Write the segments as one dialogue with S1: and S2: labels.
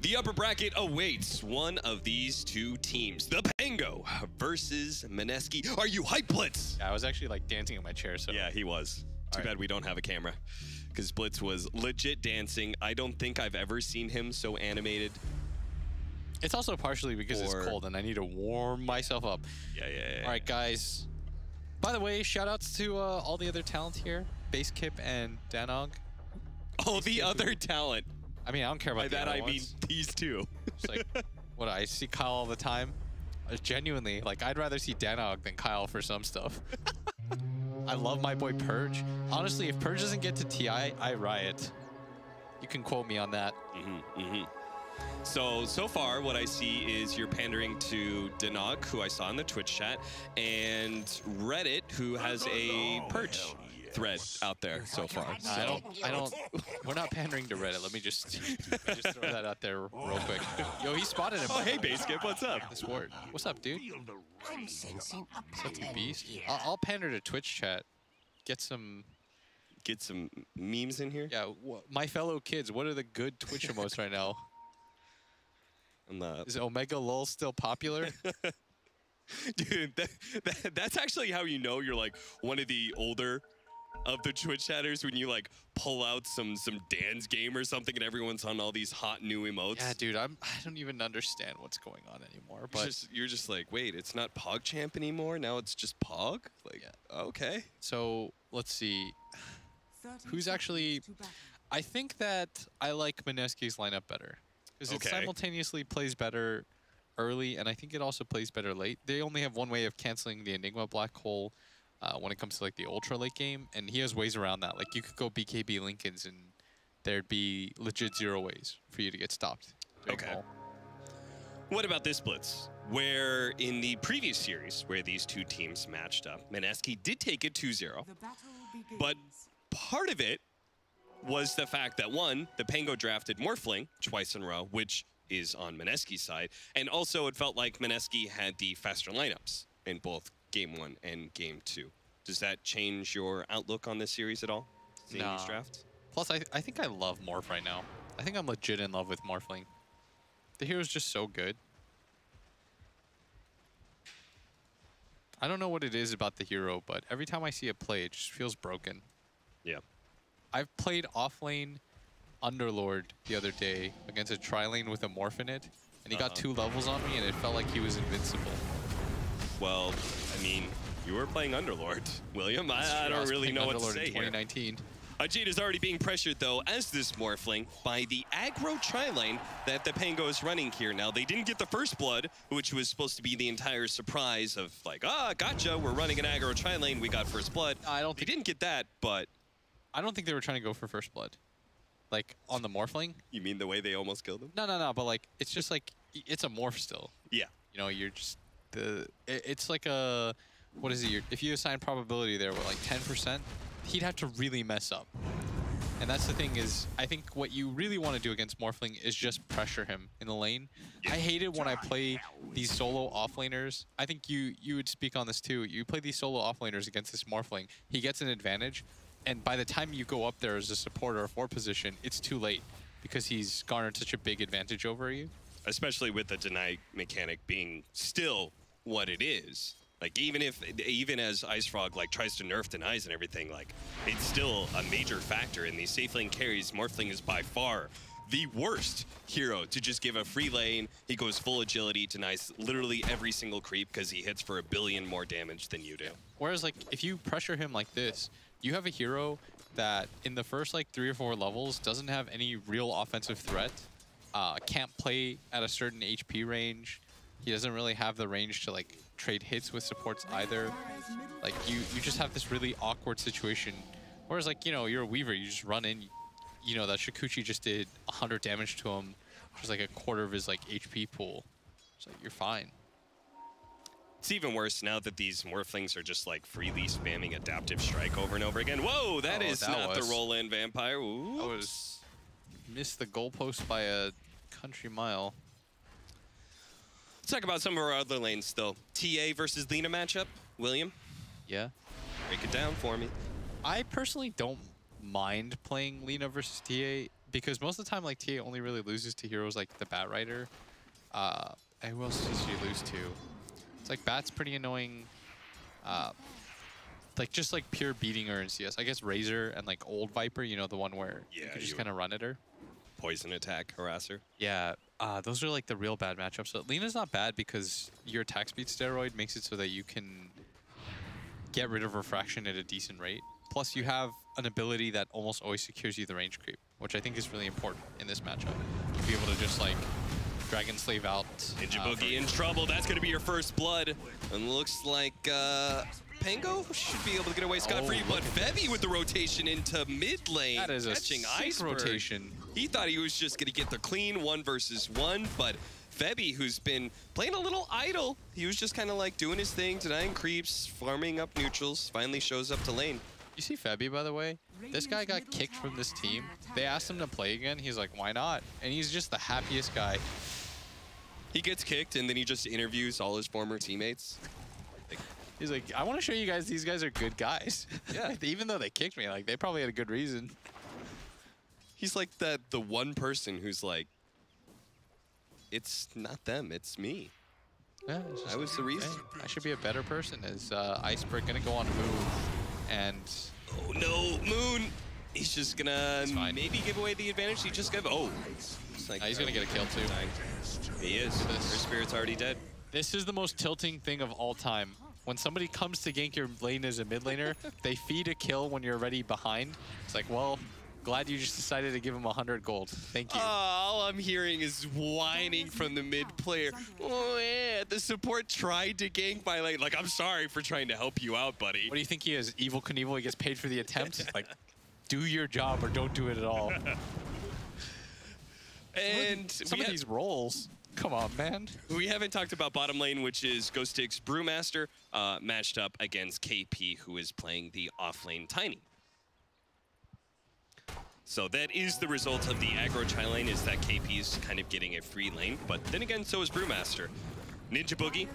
S1: The upper bracket awaits one of these two teams, the Pango versus Mineski. Are you hype, Blitz?
S2: Yeah, I was actually like dancing in my chair. So
S1: yeah, he was. Too bad we don't have a camera, because Blitz was legit dancing. I don't think I've ever seen him so animated.
S2: It's also partially because it's cold and I need to warm myself up.
S1: Yeah.
S2: All right, guys. By the way, shout outs to all the other talent here, Base Kip and Danog.
S1: Oh, the other talent.
S2: I mean, I don't care about
S1: that. I
S2: ones.
S1: mean these two.
S2: It's like, what, I see Kyle all the time. Genuinely, like, I'd rather see Danog than Kyle for some stuff. I love my boy Purge. Honestly, if Purge doesn't get to TI, I riot. You can quote me on that.
S1: So far, what I see is you're pandering to Danog, who I saw in the Twitch chat, and Reddit, who has a Purge thread out there so far.
S2: I don't. We're not pandering to Reddit. Let me just throw that out there real quick. Yo, he spotted him.
S1: Oh, hey, Baseskip, what's up?
S2: This word. What's up, dude?
S3: I'm sensing a
S2: Such a
S3: pattern
S2: beast.
S3: here.
S2: I'll pander to Twitch chat. Get some
S1: memes in here.
S2: Yeah, my fellow kids. What are the good Twitch emotes right now? Is Omega Lol still popular?
S1: Dude, that's actually how you know you're like one of the older of the Twitch chatters, when you like pull out some Dan's game or something and everyone's on all these hot new emotes.
S2: Yeah, dude, I don't even understand what's going on anymore. But
S1: you're just like, wait, it's not PogChamp anymore. Now it's just Pog. Like, yeah. Okay.
S2: So let's see. Who's actually? I think that I like Mineski's lineup better because it simultaneously plays better early, and I think it also plays better late. They only have one way of canceling the Enigma Black Hole when it comes to like the ultra late game, and he has ways around that. Like you could go BKB Lincolns, and there'd be legit 0 ways for you to get stopped.
S1: Okay. What about this Blitz? Where in the previous series, where these two teams matched up, Mineski did take it 2-0, but part of it was the fact that, one, the Pango drafted Morphling twice in a row, which is on Mineski's side, and also it felt like Mineski had the faster lineups in both Game 1 and Game 2. Does that change your outlook on this series at all, seeing these drafts?
S2: Plus, I think I love Morph right now. I think I'm legit in love with Morphling. The hero's just so good. I don't know what it is about the hero, but every time I see it play, it just feels broken.
S1: Yeah.
S2: I've played offlane Underlord the other day against a tri-lane with a Morph in it, and he got 2 levels on me, and it felt like he was invincible.
S1: Well, I mean, you were playing Underlord, William. I don't really know what to say here.
S2: 2019.
S1: Ajit is already being pressured, though, as this Morphling, by the aggro tri-lane that the Pango is running here. Now, they didn't get the first blood, which was supposed to be the entire surprise of, like, gotcha, we're running an aggro tri-lane, we got first blood. They didn't get that, but...
S2: I don't think they were trying to go for first blood. Like, on the Morphling.
S1: You mean the way they almost killed him?
S2: No, but, like, it's just, like, it's a Morph still.
S1: Yeah.
S2: You know, you're just... It's like a... What is it? If you assign probability there, what, like 10%? He'd have to really mess up. And that's the thing is, I think what you really want to do against Morphling is just pressure him in the lane. I hate it when I play these solo offlaners. I think you would speak on this too. You play these solo offlaners against this Morphling. He gets an advantage, and by the time you go up there as a support or a 4 position, it's too late because he's garnered such a big advantage over you.
S1: Especially with the deny mechanic being still what it is. Like, even as IceFrog, like, tries to nerf denies and everything, like, it's still a major factor in these safe lane carries. Morphling is by far the worst hero to just give a free lane. He goes full agility, denies literally every single creep because he hits for 1 billion more damage than you do.
S2: Whereas, like, if you pressure him like this, you have a hero that in the first, like, 3 or 4 levels doesn't have any real offensive threat, can't play at a certain HP range. He doesn't really have the range to, like, trade hits with supports either. Like, you just have this really awkward situation. Whereas, like, you know, you're a Weaver, you just run in, you know, that Shikuchi just did 100 damage to him, which is like a quarter of his, like, HP pool. So you're fine.
S1: It's even worse now that these Morphlings are just, like, freely spamming Adaptive Strike over and over again. Whoa, that is not the roll-in Vampire. Ooh.
S2: That was... Missed the goalpost by a country mile.
S1: Let's talk about some of our other lanes still. TA versus Lina matchup. William?
S2: Yeah?
S1: Break it down for me.
S2: I personally don't mind playing Lina versus TA because most of the time, like, TA only really loses to heroes like the Bat Rider. And who else does she lose to? It's like Bat's pretty annoying. Like, just like pure beating her in CS. I guess Razor and like old Viper, you know, the one where you can just kind of run at her.
S1: Poison attack, harasser.
S2: Yeah, those are like the real bad matchups. So Lena's not bad because your attack speed steroid makes it so that you can get rid of refraction at a decent rate. Plus, you have an ability that almost always secures you the range creep, which I think is really important in this matchup. To be able to just like Dragon Slave out.
S1: Ninja Boogie in trouble. That's going to be your first blood. And looks like Pango should be able to get away scot-free, but Febby with the rotation into mid lane.
S2: That is a
S1: catching
S2: sick rotation.
S1: He thought he was just going to get the clean 1 versus 1, but Febby, who's been playing a little idle, he was just kind of like doing his thing, denying creeps, farming up neutrals, finally shows up to lane.
S2: You see Febby, by the way? This guy got kicked from this team. They asked him to play again. He's like, why not? And he's just the happiest guy.
S1: He gets kicked, and then he just interviews all his former teammates.
S2: He's like, I want to show you guys these guys are good guys. Yeah. Even though they kicked me, like, they probably had a good reason.
S1: He's like the one person who's like, it's not them, it's me.
S2: Yeah,
S1: I was the reason.
S2: Hey, I should be a better person. Is Iceberg going to go on move? And...
S1: Oh, no, Moon! He's just going to maybe give away the advantage. He just gave... Oh. Like,
S2: he's going to get a kill, too.
S1: He is. Her spirit's already dead.
S2: This is the most tilting thing of all time. When somebody comes to gank your lane as a mid laner, they feed a kill when you're already behind. It's like, well, glad you just decided to give him 100 gold. Thank you.
S1: All I'm hearing is whining from the mid player. Oh, yeah, the support tried to gank my lane. Like, I'm sorry for trying to help you out, buddy.
S2: What do you think he is? Evil Knievel? He gets paid for the attempt? Like, do your job or don't do it at all.
S1: And
S2: some of these roles. Come on, man.
S1: We haven't talked about bottom lane, which is Ghostic's Brewmaster matched up against KP, who is playing the offlane Tiny. So that is the result of the aggro tri lane, is that KP is kind of getting a free lane. But then again, so is Brewmaster. Ninja Boogie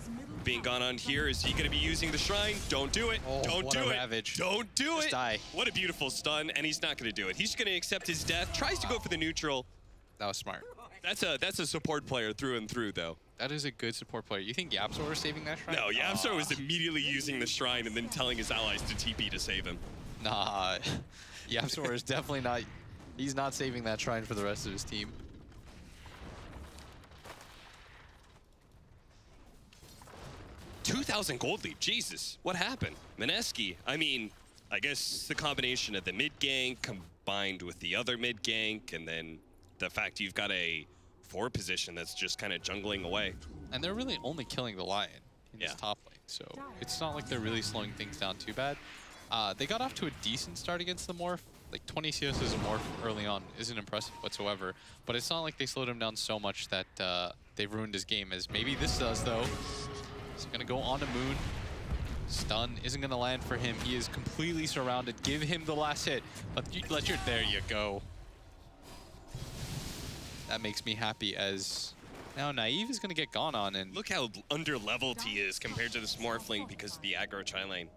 S1: being gone on here. Is he going to be using the Shrine? Don't do it. Don't do it.
S2: Ravage.
S1: Don't do
S2: Just
S1: it.
S2: Die.
S1: What a beautiful stun, and he's not going to do it. He's going to accept his death. Tries to go for the neutral.
S2: That was smart.
S1: That's a support player through and through, though.
S2: That is a good support player. You think Yapzor was saving that Shrine?
S1: No, Yapzor was immediately using the Shrine and then telling his allies to TP to save him.
S2: Nah, Yapzor is definitely not... He's not saving that Shrine for the rest of his team.
S1: $2,000 gold lead. Jesus, what happened? Mineski, I mean, I guess the combination of the mid gank combined with the other mid gank, and then the fact you've got a 4 position that's just kind of jungling away.
S2: And they're really only killing the Lion in this top lane, so it's not like they're really slowing things down too bad. They got off to a decent start against the Morph. Like 20 CS as a Morph early on isn't impressive whatsoever, but it's not like they slowed him down so much that they've ruined his game, as maybe this does though. He's gonna go on to Moon. Stun isn't gonna land for him. He is completely surrounded. Give him the last hit. There you go. That makes me happy, as now Naive is gonna get gone on, and
S1: look how under-leveled he is compared to this Morphling because of the aggro tri lane.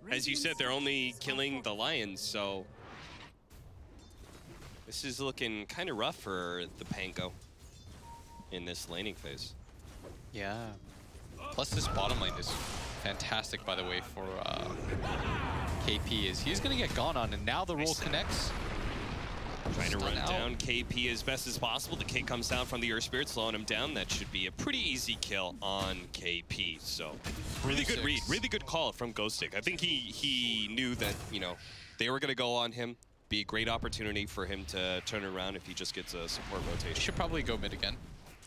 S1: As you said, they're only killing the Lions, so this is looking kind of rough for the Pango in this laning phase.
S2: Yeah. Plus this bottom lane is fantastic, by the way, for KP. Is he's gonna get gone on, and now the roll connects.
S1: Trying to run down KP as best as possible. The kick comes down from the Earth Spirit, slowing him down. That should be a pretty easy kill on KP. So really good read, really good call from Ghostic. I think he knew that, you know, they were gonna go on him. Be a great opportunity for him to turn around if he just gets a support rotation.
S2: You should probably go mid again.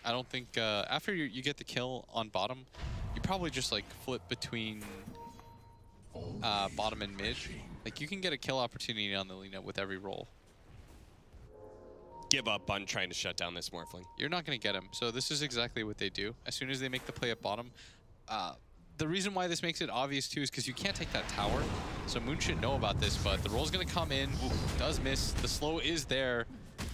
S2: I don't think, after you get the kill on bottom, you probably just like flip between bottom and mid. Like you can get a kill opportunity on the Lina with every roll.
S1: Give up on trying to shut down this Morphling.
S2: You're not going to get him. So this is exactly what they do. As soon as they make the play at bottom, the reason why this makes it obvious too is because you can't take that tower. So Moon should know about this, but the roll's going to come in. Ooh, does miss. The slow is there.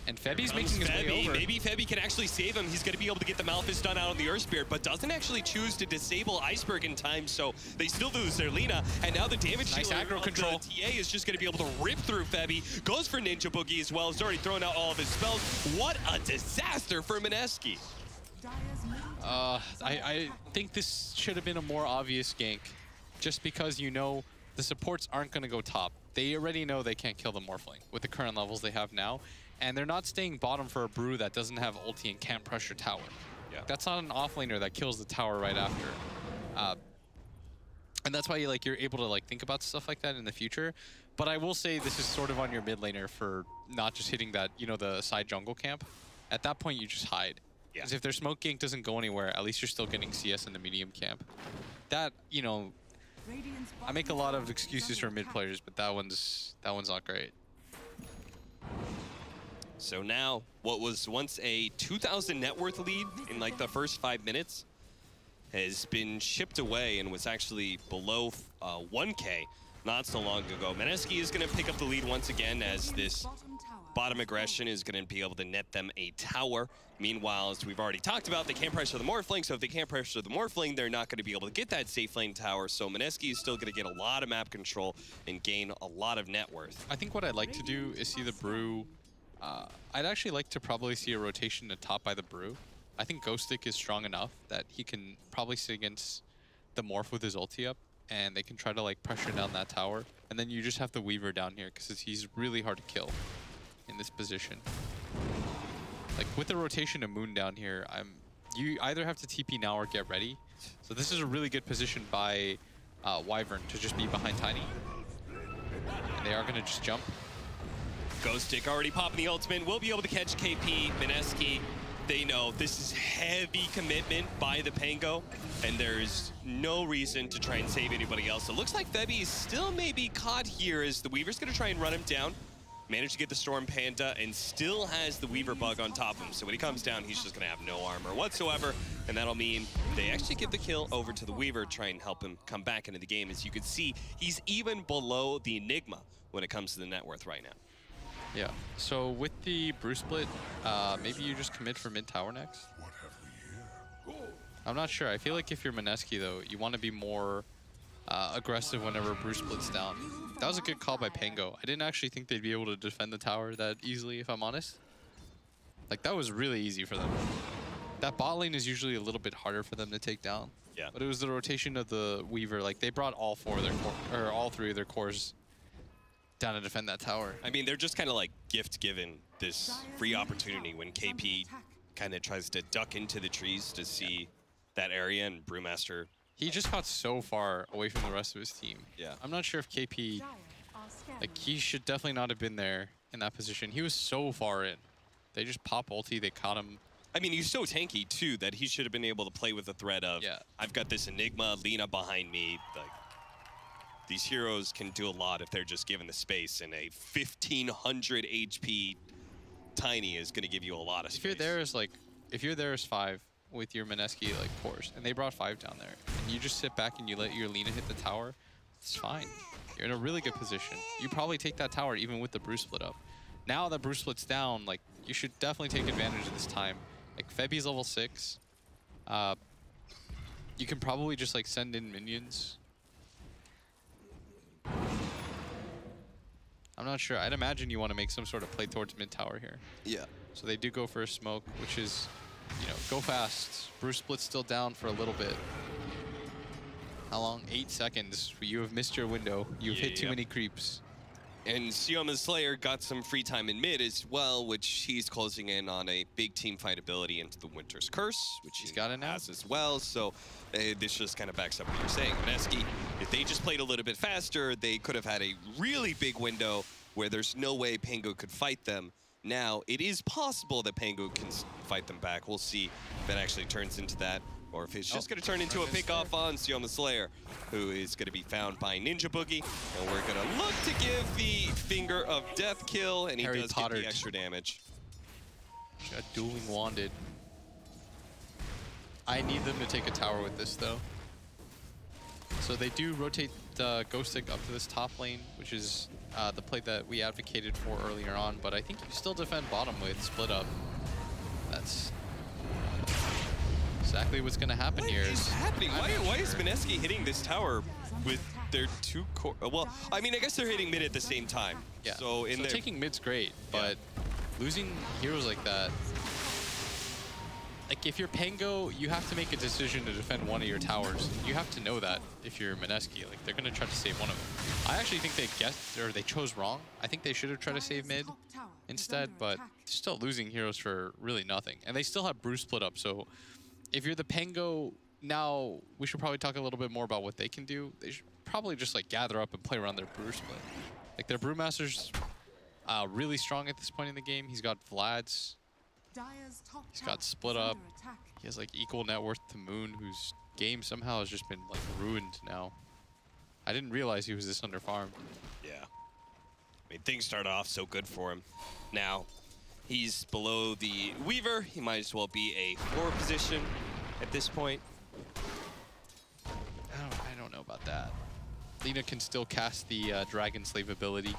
S2: And Febi's making his way over.
S1: Maybe Febi can actually save him. He's going to be able to get the Malphite stun out on the Earth Spirit, but doesn't actually choose to disable Iceberg in time, so they still lose their Lina. And now the damage
S2: nice aggro control.
S1: The TA is just going to be able to rip through Febi. Goes for Ninja Boogie as well. He's already thrown out all of his spells. What a disaster for Mineski.
S2: I think this should have been a more obvious gank, just because you know the supports aren't going to go top. They already know they can't kill the Morphling with the current levels they have now. And they're not staying bottom for a brew that doesn't have ulti and can't pressure tower.
S1: Yeah.
S2: That's not an offlaner that kills the tower right after. And that's why you're able to think about stuff like that in the future. But I will say this is sort of on your mid laner for not just hitting that, the side jungle camp. At that point, you just hide. Because if their smoke gank doesn't go anywhere, at least you're still getting CS in the medium camp. That, I make a lot of excuses for mid players, but that one's not great.
S1: So now, what was once a 2,000 net worth lead in the first 5 minutes has been chipped away and was actually below 1K not so long ago. Mineski is going to pick up the lead once again as this bottom aggression is going to be able to net them a tower. Meanwhile, as we've already talked about, they can't pressure the Morphling, so if they can't pressure the Morphling, they're not going to be able to get that safe lane tower. So Mineski is still going to get a lot of map control and gain a lot of net worth.
S2: I think what I'd like to do is see the brew. I'd actually like to probably see a rotation to top by the brew. I think Ghostic is strong enough that he can probably sit against the Morph with his ulti up, and they can try to pressure down that tower. And then you just have the Weaver down here because he's really hard to kill in this position. With the rotation of Moon down here, you either have to TP now or get ready. So this is a really good position by Wyvern to just be behind Tiny. And they are going to just jump.
S1: Ghostic already popping the ultimate, will be able to catch KP. Mineski, they know this is heavy commitment by the Pango, and there's no reason to try and save anybody else. It looks like Febi is still maybe caught here as the Weaver's going to try and run him down. Managed to get the Storm Panda and still has the Weaver bug on top of him. So when he comes down, he's just going to have no armor whatsoever. And that'll mean they actually give the kill over to the Weaver, try and help him come back into the game. As you can see, he's even below the Enigma when it comes to the net worth right now.
S2: Yeah, so with the brew split, maybe you just commit for mid tower next? I'm not sure. I feel like if you're Mineski, though, you want to be more aggressive whenever brew splits down. That was a good call by Pango. I didn't actually think they'd be able to defend the tower that easily, if I'm honest. That was really easy for them. That bot lane is usually a little bit harder for them to take down.
S1: Yeah.
S2: But it was the rotation of the Weaver. They brought all all three of their cores down to defend that tower.
S1: I mean, they're just kind of gift-given this free opportunity when KP kind of tries to duck into the trees to see that area, and Brewmaster...
S2: He just got so far away from the rest of his team.
S1: Yeah.
S2: I'm not sure if KP... he should definitely not have been there in that position. He was so far in. They just pop ulti, they caught him.
S1: I mean, he's so tanky, too, that he should have been able to play with the threat of, I've got this Enigma, Lina behind me. These heroes can do a lot if they're just given the space, and a 1,500 HP Tiny is going to give you a lot of space.
S2: If you're there as 5 with your Mineski cores, and they brought 5 down there, and you just sit back and you let your Lina hit the tower, it's fine. You're in a really good position. You probably take that tower even with the brew split up. Now that brew split's down, you should definitely take advantage of this time. Febi's level 6. You can probably just send in minions. I'm not sure. I'd imagine you want to make some sort of play towards mid tower here.
S1: Yeah.
S2: So they do go for a smoke, which is, go fast. Brew split's still down for a little bit. How long? 8 seconds. You have missed your window. You've hit too many creeps.
S1: And Sioma's Slayer got some free time in mid as well, which he's closing in on a big team fight ability into the Winter's Curse, which he's got it now as well. So this just kind of backs up what you're saying. Mineski, if they just played a little bit faster, they could have had a really big window where there's no way Pango could fight them. Now, it is possible that Pango can fight them back. We'll see if it actually turns into that, or if it's just going to turn into a pick-off on Sioma Slayer, who is going to be found by Ninja Boogie. And we're going to look to give the Finger of Death kill, and he does get the extra damage.
S2: Got dueling wanded. I need them to take a tower with this, though. So they do rotate the Ghostic up to this top lane, which is the play that we advocated for earlier on, but I think you still defend bottom with split up. That's exactly what's going to happen here.
S1: What is happening? Why is Mineski hitting this tower with their two core? Well, I mean, I guess they're hitting mid at the same time.
S2: Yeah.
S1: So
S2: taking mid's great, but losing heroes like that. Like, if you're Pango, you have to make a decision to defend one of your towers. You have to know that if you're Mineski. Like, they're going to try to save one of them. I actually think they chose wrong. I think they should have tried to save mid instead, but they're still losing heroes for really nothing. And they still have brew split up, so if you're the Pango, now we should probably talk a little bit more about what they can do. They should probably just, like, gather up and play around their brew split. Like, their Brewmaster's really strong at this point in the game. He's got Vlad's. He's got split up. He has like equal net worth to Moon, whose game somehow has just been like ruined now. I didn't realize he was this underfarmed.
S1: Yeah. I mean, things start off so good for him. Now, he's below the Weaver. He might as well be a 4 position at this point.
S2: I don't know about that. Lina can still cast the Dragon Slave ability.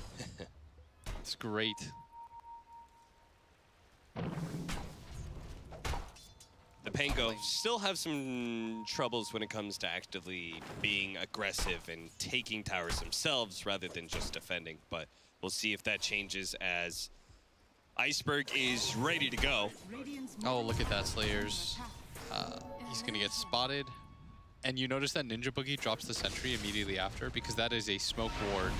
S2: It's great.
S1: The Pango still have some troubles when it comes to actively being aggressive and taking towers themselves rather than just defending, but we'll see if that changes as Iceberg is ready to go.
S2: Oh, look at that, Slayers. He's gonna get spotted. And you notice that Ninja Boogie drops the sentry immediately after because that is a smoke ward.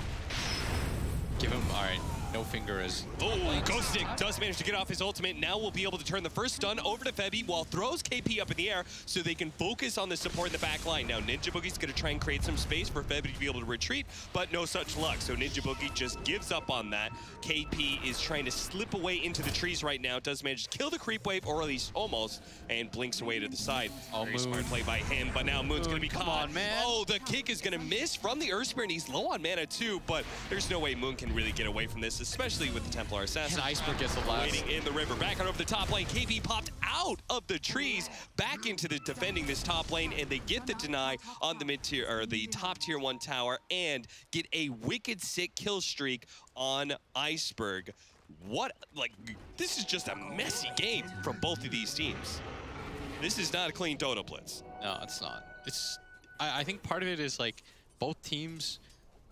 S2: Give him, all right, no finger is.
S1: Oh, Ghostic does manage to get off his ultimate. Now we'll be able to turn the first stun over to Febby while throws KP up in the air so they can focus on the support in the back line. Now Ninja Boogie's gonna try and create some space for Febby to be able to retreat, but no such luck. So Ninja Boogie just gives up on that. KP is trying to slip away into the trees right now. Does manage to kill the creep wave, or at least almost, and blinks away to the side. Very smart play by him, but now Moon's gonna be caught.
S2: Come on, man.
S1: Oh, the kick is gonna miss from the Earth Spirit, and he's low on mana too, but there's no way Moon can really get away from this, especially with the Templar Assassin.
S2: And Iceberg gets the last.
S1: Waiting in the river. Back on over the top lane. KP popped out of the trees, back into the defending this top lane, and they get the deny on the mid-tier, or the top tier 1 tower, and get a wicked sick kill streak on Iceberg. What, like, this is just a messy game from both of these teams. This is not a clean Dota blitz.
S2: No, it's not. It's. I think part of it is like both teams.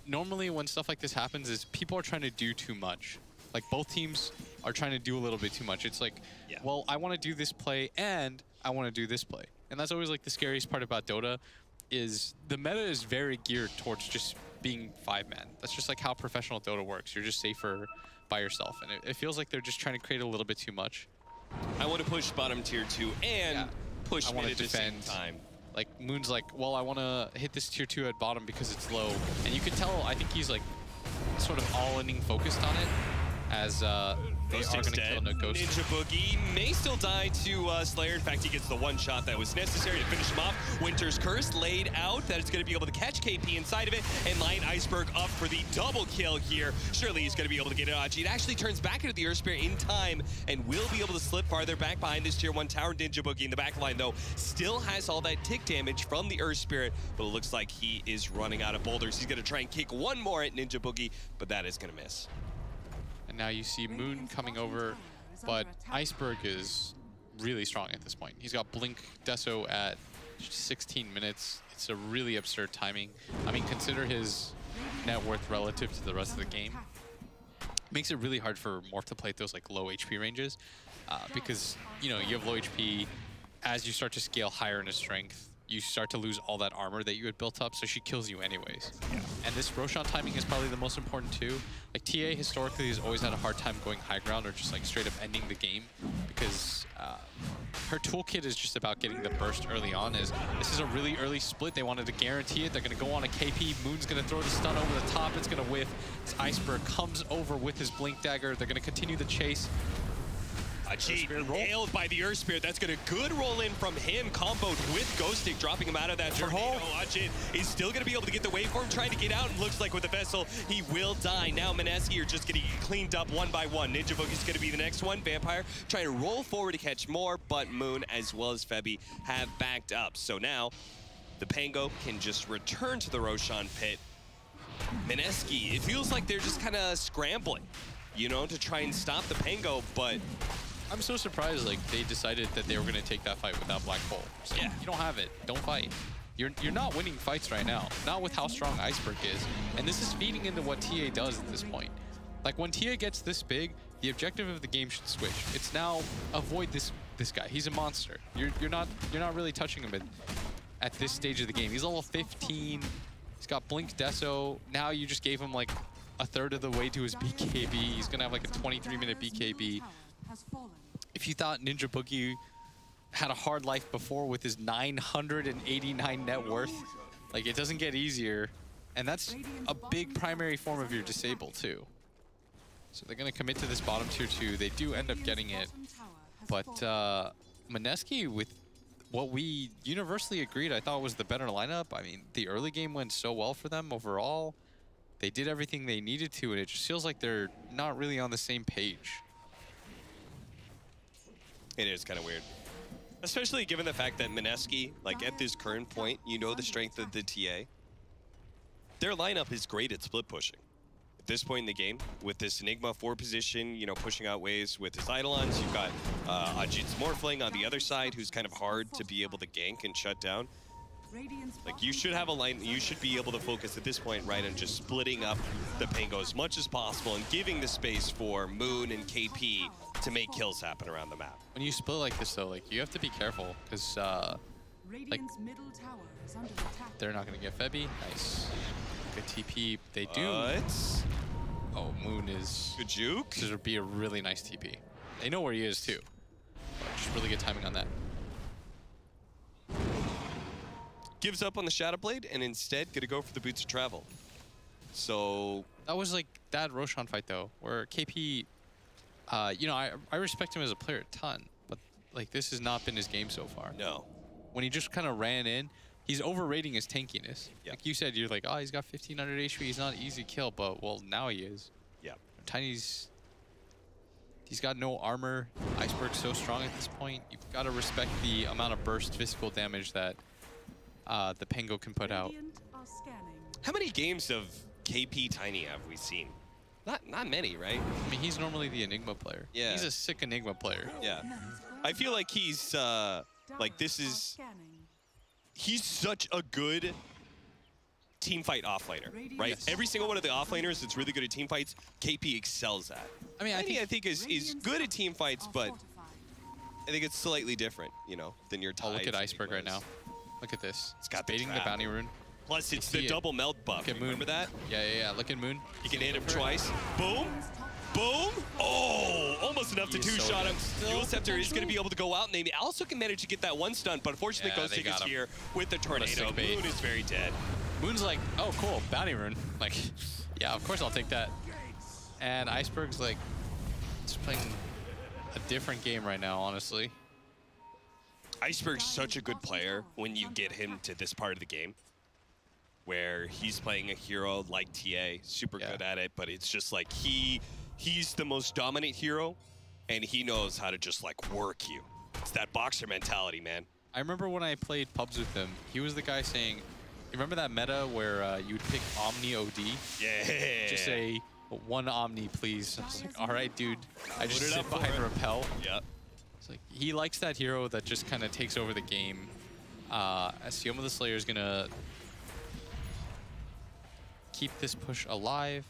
S2: Normally, when stuff like this happens, is people are trying to do too much. Like both teams are trying to do a little bit too much. It's like, well, I want to do this play and I want to do this play, and that's always like the scariest part about Dota. Is the meta is very geared towards just being 5-man. That's just like how professional Dota works. You're just safer by yourself, and it feels like they're just trying to create a little bit too much.
S1: I want to push bottom tier 2 and push mid at the same time.
S2: Like, Moon's like, well, I want to hit this tier 2 at bottom because it's low. And you can tell, I think he's like sort of all-inning focused on it as they are going to kill no Ghost.
S1: Ninja Boogie may still die to Slayer. In fact, he gets the one shot that was necessary to finish him off. Winter's Curse laid out. That is going to be able to catch KP inside of it and line Iceberg up for the double kill here. Surely he's going to be able to get it on. It actually turns back into the Earth Spirit in time and will be able to slip farther back behind this tier 1 tower. Ninja Boogie in the back line, though, still has all that tick damage from the Earth Spirit, but it looks like he is running out of boulders. He's going to try and kick one more at Ninja Boogie, but that is going to miss.
S2: And now you see Moon coming over, but Iceberg is really strong at this point. He's got Blink Deso at 16 minutes. It's a really absurd timing. I mean, consider his net worth relative to the rest of the game. Makes it really hard for Morph to play at those like low HP ranges because, you know, you have low HP. As you start to scale higher in his strength, you start to lose all that armor that you had built up, so she kills you anyways. And this Roshan timing is probably the most important too. Like, TA historically has always had a hard time going high ground or just like straight up ending the game because her toolkit is just about getting the burst early on. This is a really early split. They wanted to guarantee it. They're going to go on a KP. Moon's going to throw the stun over the top. It's going to whiff. This Iceberg comes over with his Blink Dagger. They're going to continue the chase.
S1: Nailed by the Earth Spirit. That's going to good roll in from him, comboed with Ghostic, dropping him out of that tornado. Ajit is still going to be able to get the waveform, trying to get out, and looks like with the vessel, he will die. Now Mineski are just getting cleaned up one by one. Ninja Boogie's going to be the next one. Vampire trying to roll forward to catch more, but Moon as well as Febby have backed up. So now the Pango can just return to the Roshan pit Mineski, it feels like they're just kind of scrambling, you know, to try and stop the Pango, but
S2: I'm so surprised, like, they decided that they were going to take that fight without Black Hole. So
S1: yeah.
S2: You don't have it. Don't fight. You're not winning fights right now. Not with how strong Iceberg is. And this is feeding into what TA does at this point. Like, when TA gets this big, the objective of the game should switch. It's now avoid this guy. He's a monster. You're not really touching him at this stage of the game. He's level 15. He's got Blink Deso. Now you just gave him like a third of the way to his BKB. He's gonna have like a 23-minute BKB. If you thought Ninja Boogie had a hard life before with his 989 net worth, like, it doesn't get easier. And that's a big primary form of your disable too. So they're gonna commit to this bottom tier 2. They do end up getting it. But Mineski, with what we universally agreed I thought was the better lineup. I mean, the early game went so well for them overall. They did everything they needed to, and it just feels like they're not really on the same page.
S1: It is kind of weird. Especially given the fact that Mineski, like, at this current point, you know the strength of the TA. Their lineup is great at split pushing. At this point in the game, with this Enigma 4 position, you know, pushing out waves with his Eidolons, you've got Ajit's Morphling on the other side, who's kind of hard to be able to gank and shut down. Like, you should have a line, you should be able to focus at this point, right, on just splitting up the Pango as much as possible and giving the space for Moon and KP to make kills happen around the map.
S2: When you split like this, though, like, you have to be careful, because, like, they're not going to get Febby. Nice. Good TP. They do. Oh, Moon is...
S1: Good juke.
S2: This would be a really nice TP. They know where he is, too. Just really good timing on that.
S1: Gives up on the Shadow Blade and instead gonna go for the Boots of Travel. So...
S2: That was like that Roshan fight, though, where KP... you know, I respect him as a player a ton, but, like, this has not been his game so far.
S1: No.
S2: When he just kind of ran in, he's overrating his tankiness.
S1: Yep.
S2: Like you said, you're like, oh, he's got 1500 HP, he's not an easy kill, but, well, now he is.
S1: Yeah.
S2: Tiny's... He's got no armor. Iceberg's so strong at this point. You've got to respect the amount of burst physical damage that the Pango can put out.
S1: How many games of KP Tiny have we seen? Not many, right?
S2: I mean, he's normally the Enigma player.
S1: Yeah.
S2: He's a sick Enigma player.
S1: Yeah. I feel like he's, like, he's such a good team fight offlaner, right?
S2: Yes.
S1: Every single one of the offlaners that's really good at team fights, KP excels at.
S2: I mean, I think
S1: is good at team fights, but I think it's slightly different, you know, than your Tides.
S2: Oh, look at Iceberg right now. Look at this.
S1: It's got
S2: baiting the bounty rune.
S1: Plus, it's the double melt buff.
S2: Look at Moon.
S1: Remember that?
S2: Yeah. Look at Moon.
S1: You can hit him twice. Boom. Boom. Oh, almost enough to two-shot him. Dual Scepter is going to be able to go out, and they also can manage to get that one stun, but unfortunately, Ghost Tick is here with the Tornado. Moon is very dead.
S2: Moon's like, oh, cool, bounty rune. Like, yeah, of course I'll take that. And Iceberg's like, just playing a different game right now, honestly.
S1: Iceberg's such a good player when you get him to this part of the game, where he's playing a hero like TA, super good at it, but it's just like he's the most dominant hero, and he knows how to just, like, work you. It's that boxer mentality, man.
S2: I remember when I played pubs with him, he was the guy saying, you remember that meta where you'd pick Omni OD?
S1: Yeah.
S2: Just say, one Omni, please. I was like, all right, dude. I just sit behind Repel.
S1: Yeah.
S2: It's like, he likes that hero that just kind of takes over the game. Sioma the Slayer is going to keep this push alive.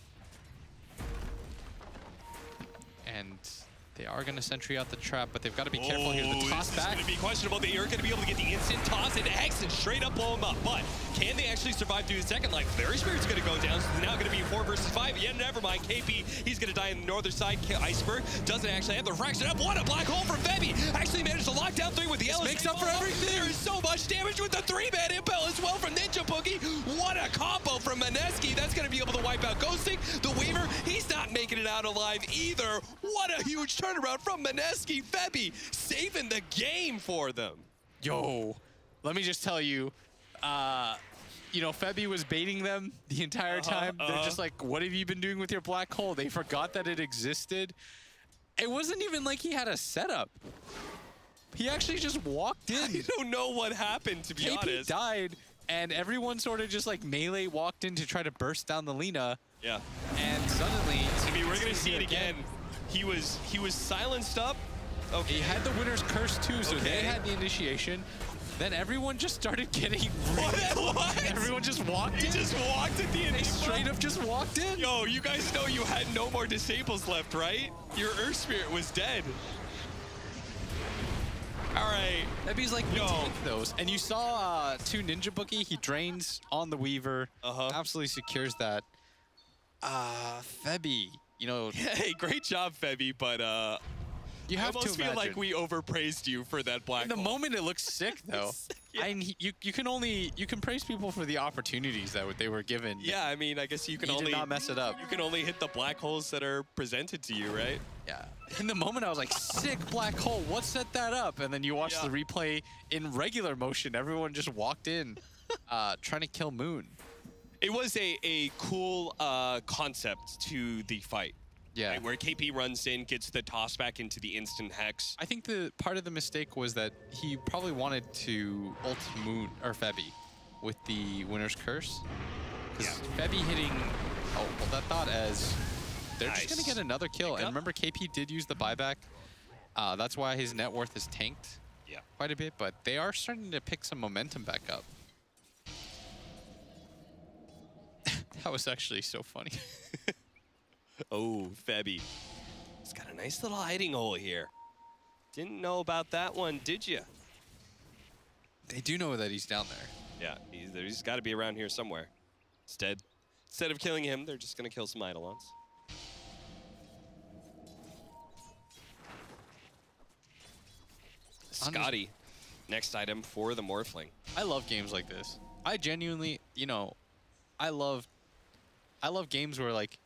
S2: And they are going to sentry out the trap, but they've got to be careful here. The toss
S1: back. This is going to be questionable. They are going to be able to get the instant toss into X and straight up blow him up. But can they actually survive through the second life? Fairy Spirit's going to go down, so they're now going to be 4 versus 5. Yeah, never mind. KP, he's going to die on the northern side. Iceberg doesn't actually have the refraction up. What a black hole from Febby. Actually managed to lock down 3 with the LS.
S2: Makes up for everything.
S1: There is so much damage with the 3-man impel as well from Ninja Boogie. What a combo from Mineski. That's going to be able to wipe out Ghosting. The Weaver, he's not making it out alive either. What a huge turnaround from Mineski. Febby saving the game for them.
S2: Yo, let me just tell you, you know, Febby was baiting them the entire time. They're just like, what have you been doing with your black hole? They forgot that it existed. It wasn't even like he had a setup. He actually just walked in.
S1: I don't know what happened, to be honest.
S2: KP died. and everyone sort of just like melee walked in to try to burst down the Lina.
S1: Yeah.
S2: And suddenly,
S1: I mean, we're gonna see it again. He was silenced up. Okay.
S2: He had the winner's curse too, so
S1: Okay.
S2: they had the initiation. Then everyone just started getting
S1: What?
S2: Everyone just walked
S1: He
S2: in.
S1: just walked at the
S2: They
S1: enigma.
S2: straight up just walked in.
S1: Yo, you guys know you had no more disables left, right? Your Earth Spirit was dead. All right.
S2: That means like we
S1: Yo.
S2: take those. And you saw 2 Ninja Bookie. He drains on the Weaver. Absolutely secures that. Febby, you know.
S1: Hey, great job, Febby, but
S2: You
S1: I
S2: have to
S1: almost feel like
S2: imagine.
S1: we overpraised you for that black
S2: In the
S1: hole.
S2: moment, it looks sick though.
S1: Yeah.
S2: You can praise people for the opportunities that they were given.
S1: Yeah, I mean, I guess you can
S2: You
S1: only
S2: did not mess it up.
S1: You can only hit the black holes that are presented to you, right?
S2: Yeah. In the moment, I was like, sick black hole. What set that up? And then you watch the replay in regular motion. Everyone just walked in, trying to kill Moon.
S1: It was a cool concept to the fight.
S2: Yeah.
S1: Right, where KP runs in, gets the toss back into the instant hex.
S2: I think the part of the mistake was that he probably wanted to ult Moon or Febby with the winner's curse. Because Febby hitting, well, that thought as they're just gonna get another kill. And remember, KP did use the buyback. That's why his net worth is tanked quite a bit. But they are starting to pick some momentum back up. That was actually so funny.
S1: Oh, Febby. He's got a nice little hiding hole here. Didn't know about that one, did you?
S2: They do know that he's down there.
S1: Yeah, he's got to be around here somewhere. Instead of killing him, they're just going to kill some Eidolons. Scotty, next item for the Morphling.
S2: I love games like this. I genuinely, you know, I love games where, like,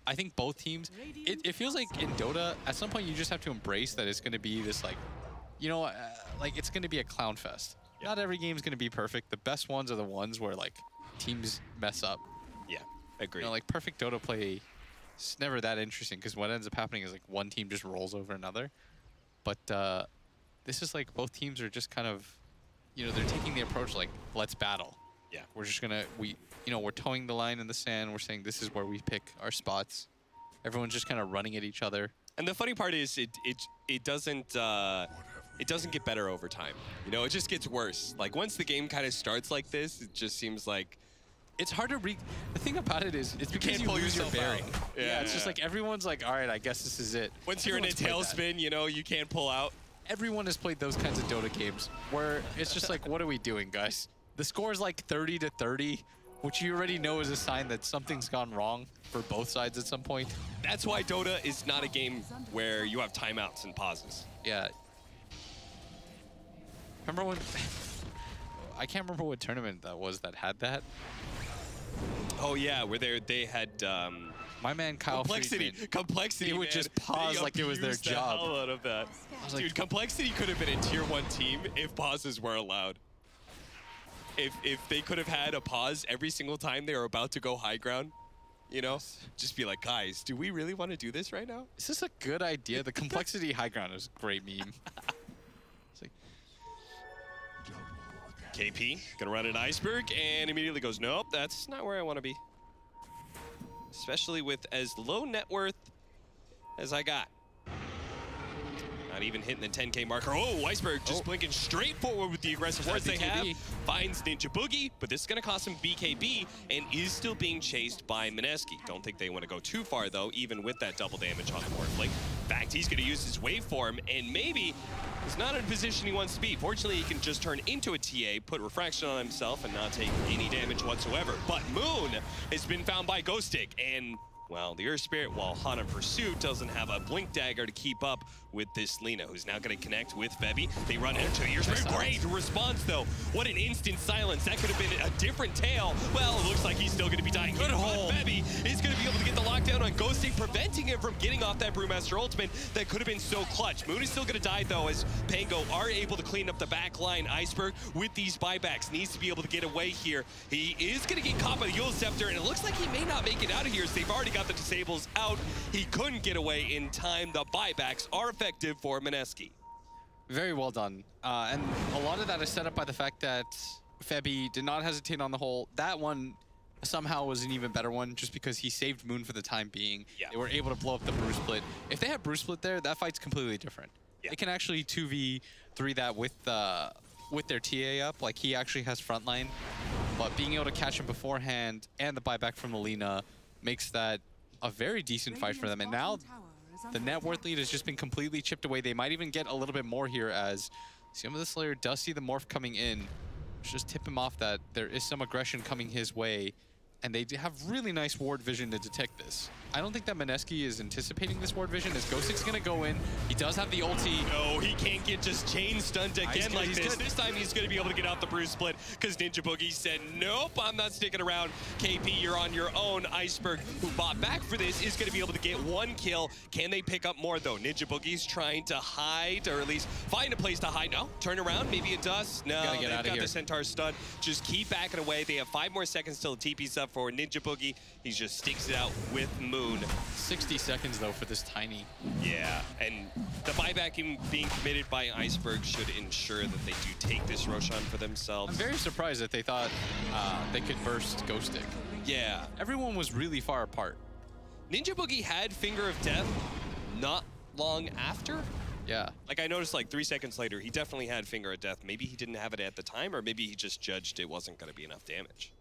S2: I think both teams, it feels like in Dota, at some point you just have to embrace that it's going to be this, like, you know, like it's going to be a clown fest. Yeah. Not every game is going to be perfect. The best ones are the ones where, like, teams mess up.
S1: Yeah, agree.
S2: You know, like, perfect Dota play, it's never that interesting because what ends up happening is, like, one team just rolls over another. But this is, like, both teams are just kind of, you know, they're taking the approach, like, let's battle.
S1: Yeah.
S2: We're just going to, you know, we're towing the line in the sand. We're saying this is where we pick our spots. Everyone's just kind of running at each other.
S1: And the funny part is it doesn't get better over time. You know, it just gets worse. Like once the game kind of starts like this, it just seems like
S2: it's hard to the thing about it is it's because
S1: can't
S2: you
S1: pull
S2: lose your
S1: yourself
S2: bearing.
S1: out.
S2: Yeah, it's just like everyone's like, all right, I guess this is it.
S1: Once you're in a tailspin, you know, you can't pull out.
S2: Everyone has played those kinds of Dota games where it's just like, what are we doing, guys? The score is like 30-30, which you already know is a sign that something's gone wrong for both sides at some point.
S1: That's why Dota is not a game where you have timeouts and pauses.
S2: Yeah. Remember when... I can't remember what tournament that was that had that.
S1: Oh yeah, where they had
S2: my man Kyle
S1: Complexity.
S2: Friedman,
S1: Complexity.
S2: He would just pause like it was their job.
S1: The hell out of that.
S2: Like,
S1: dude, Complexity could have been a tier 1 team if pauses were allowed. If they could have had a pause every single time they were about to go high ground, you know, just be like, guys, do we really want to do this right now?
S2: Is this a good idea? The Complexity high ground is a great meme. It's like,
S1: KP gonna run an iceberg and immediately goes, nope, that's not where I want to be. Especially with as low net worth as I got. Not even hitting the 10K marker. Oh, Iceberg just blinking straight forward with the aggressive words they have. Finds Ninja Boogie, but this is going to cost him BKB and is still being chased by Mineski. Don't think they want to go too far, though, even with that double damage on the Morphling. In fact, he's going to use his waveform, and maybe he's not in a position he wants to be. Fortunately, he can just turn into a TA, put Refraction on himself, and not take any damage whatsoever. But Moon has been found by Ghostic, and well, the Earth Spirit, while hot in pursuit, doesn't have a Blink Dagger to keep up with this Lina, who's now going to connect with Febby. They run into the Earth Spirit. Great response, though. What an instant silence. That could have been a different tale. Well, it looks like he's still going to be dying. Good hole. Febby is going to be able to get the lockdown on Ghosting, preventing him from getting off that Brewmaster ultimate that could have been so clutch. Moon is still going to die, though, as Pango are able to clean up the back line. Iceberg, with these buybacks, needs to be able to get away here. He is going to get caught by the Yule Scepter, and it looks like he may not make it out of here, so they've already got the disables out. He couldn't get away in time. The buybacks are effective for Mineski.
S2: very well done. And a lot of that is set up by the fact that Febby did not hesitate on the hole. That one somehow was an even better one just because he saved Moon for the time being.
S1: Yeah.
S2: They were able to blow up the Bruce Split. If they had Bruce Split there, that fight's completely different.
S1: Yeah.
S2: They can actually 2v3 that with their TA up. Like, he actually has frontline. But being able to catch him beforehand and the buyback from Alina makes that a very decent fight for them. And now the net worth lead has just been completely chipped away. They might even get a little bit more here as Sioma the Slayer does see the morph coming in. Just tip him off that there is some aggression coming his way. And they have really nice ward vision to detect this. I don't think that Mineski is anticipating this ward vision as Ghostic's gonna go in. He does have the ulti.
S1: No, he can't get just chain stunned again like this. This time he's gonna be able to get out the Bruce Split because Ninja Boogie said, nope, I'm not sticking around. KP, you're on your own. Iceberg, who bought back for this, is gonna be able to get 1 kill. Can they pick up more though? Ninja Boogie's trying to hide, or at least find a place to hide. No, turn around, maybe it does. No, they've got the Centaur stun. Just keep backing away. They have 5 more seconds till the TP's up for Ninja Boogie. He just sticks it out with Moon.
S2: 60 seconds though for this Tiny.
S1: Yeah, and the buyback being committed by Iceberg should ensure that they do take this Roshan for themselves.
S2: I'm very surprised that they thought they could burst Ghostic.
S1: Yeah.
S2: Everyone was really far apart.
S1: Ninja Boogie had Finger of Death not long after.
S2: Yeah.
S1: Like, I noticed like 3 seconds later, he definitely had Finger of Death. Maybe he didn't have it at the time, or maybe he just judged it wasn't going to be enough damage.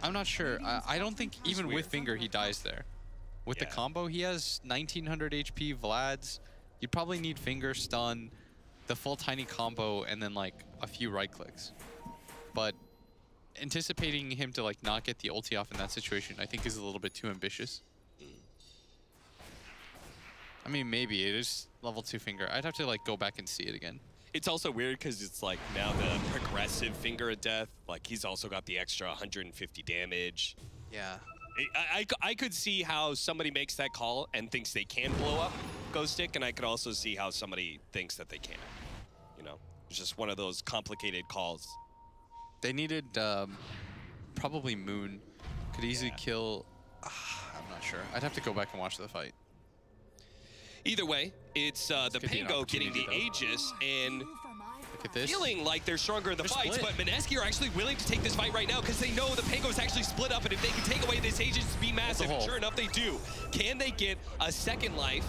S2: I'm not sure. I don't think even with Finger he dies there. With the combo, he has 1900 HP Vlad's. You'd probably need Finger, stun, the full Tiny combo, and then like a few right clicks. But anticipating him to like not get the ulti off in that situation, I think is a little bit too ambitious. I mean, maybe it is level 2 Finger. I'd have to like go back and see it again.
S1: It's also weird because it's like now the progressive Finger of Death, like he's also got the extra 150 damage.
S2: Yeah.
S1: I could see how somebody makes that call and thinks they can blow up Ghostic, and I could also see how somebody thinks that they can't. You know, it's just one of those complicated calls.
S2: They needed probably Moon. Could easily kill. I'm not sure. I'd have to go back and watch the fight.
S1: Either way, it's the Pango getting the Aegis and
S2: look at this.
S1: Feeling like they're stronger in the fights, but Mineski are actually willing to take this fight right now because they know the Pango is actually split up, and if they can take away this Aegis, be massive. Sure enough, they do. Can they get a second life,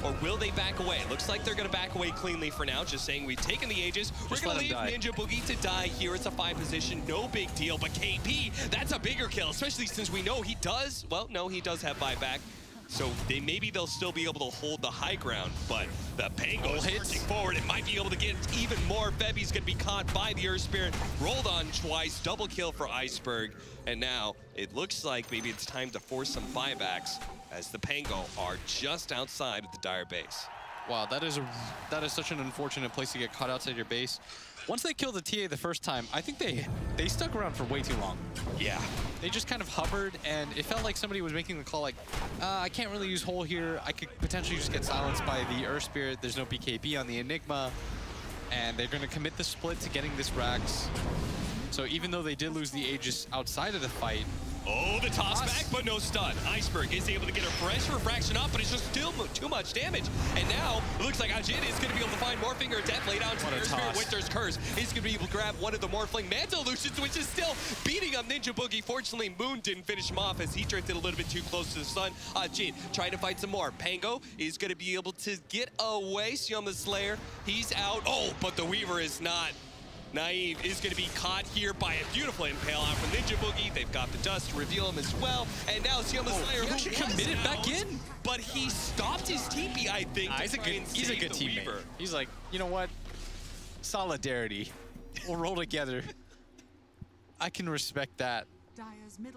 S1: or will they back away? Looks like they're going to back away cleanly for now, just saying we've taken the Aegis. We're going to leave Ninja Boogie to die here. It's a 5 position, no big deal, but KP, that's a bigger kill, especially since we know he does, well, no, he does have buyback. So maybe they'll still be able to hold the high ground, but the Pango is marching forward and might be able to get even more. Febby's going to be caught by the Earth Spirit, rolled on twice, double kill for Iceberg, and now it looks like maybe it's time to force some buybacks as the Pango are just outside of the Dire base.
S2: Wow, that is such an unfortunate place to get caught outside your base. Once they killed the TA the first time, I think they stuck around for way too long.
S1: Yeah.
S2: They just kind of hovered, and it felt like somebody was making the call like, I can't really use Hole here. I could potentially just get silenced by the Earth Spirit. There's no BKB on the Enigma, and they're going to commit the split to getting this Rax. So even though they did lose the Aegis outside of the fight,
S1: oh, the toss back, but no stun. Iceberg is able to get a fresh refraction up, but it's just still too much damage. And now, it looks like Ajit is going to be able to find more Finger of Death laid out to the Earth Spirit Winter's Curse. He's going to be able to grab one of the Morphling Mantle Illusions, which is still beating up Ninja Boogie. Fortunately, Moon didn't finish him off as he drifted a little bit too close to the sun. Ajit trying to fight some more. Pango is going to be able to get away. Sioma Slayer, he's out. Oh, but the Weaver is not. Naive is going to be caught here by a beautiful impale out from Ninja Boogie. They've got the dust to reveal him as well. And now Sioma Slayer, who
S2: actually committed back in.
S1: But he stopped his TP, I think.
S2: He's a good teammate. Weaver. He's like, you know what? Solidarity. We'll roll together. I can respect that.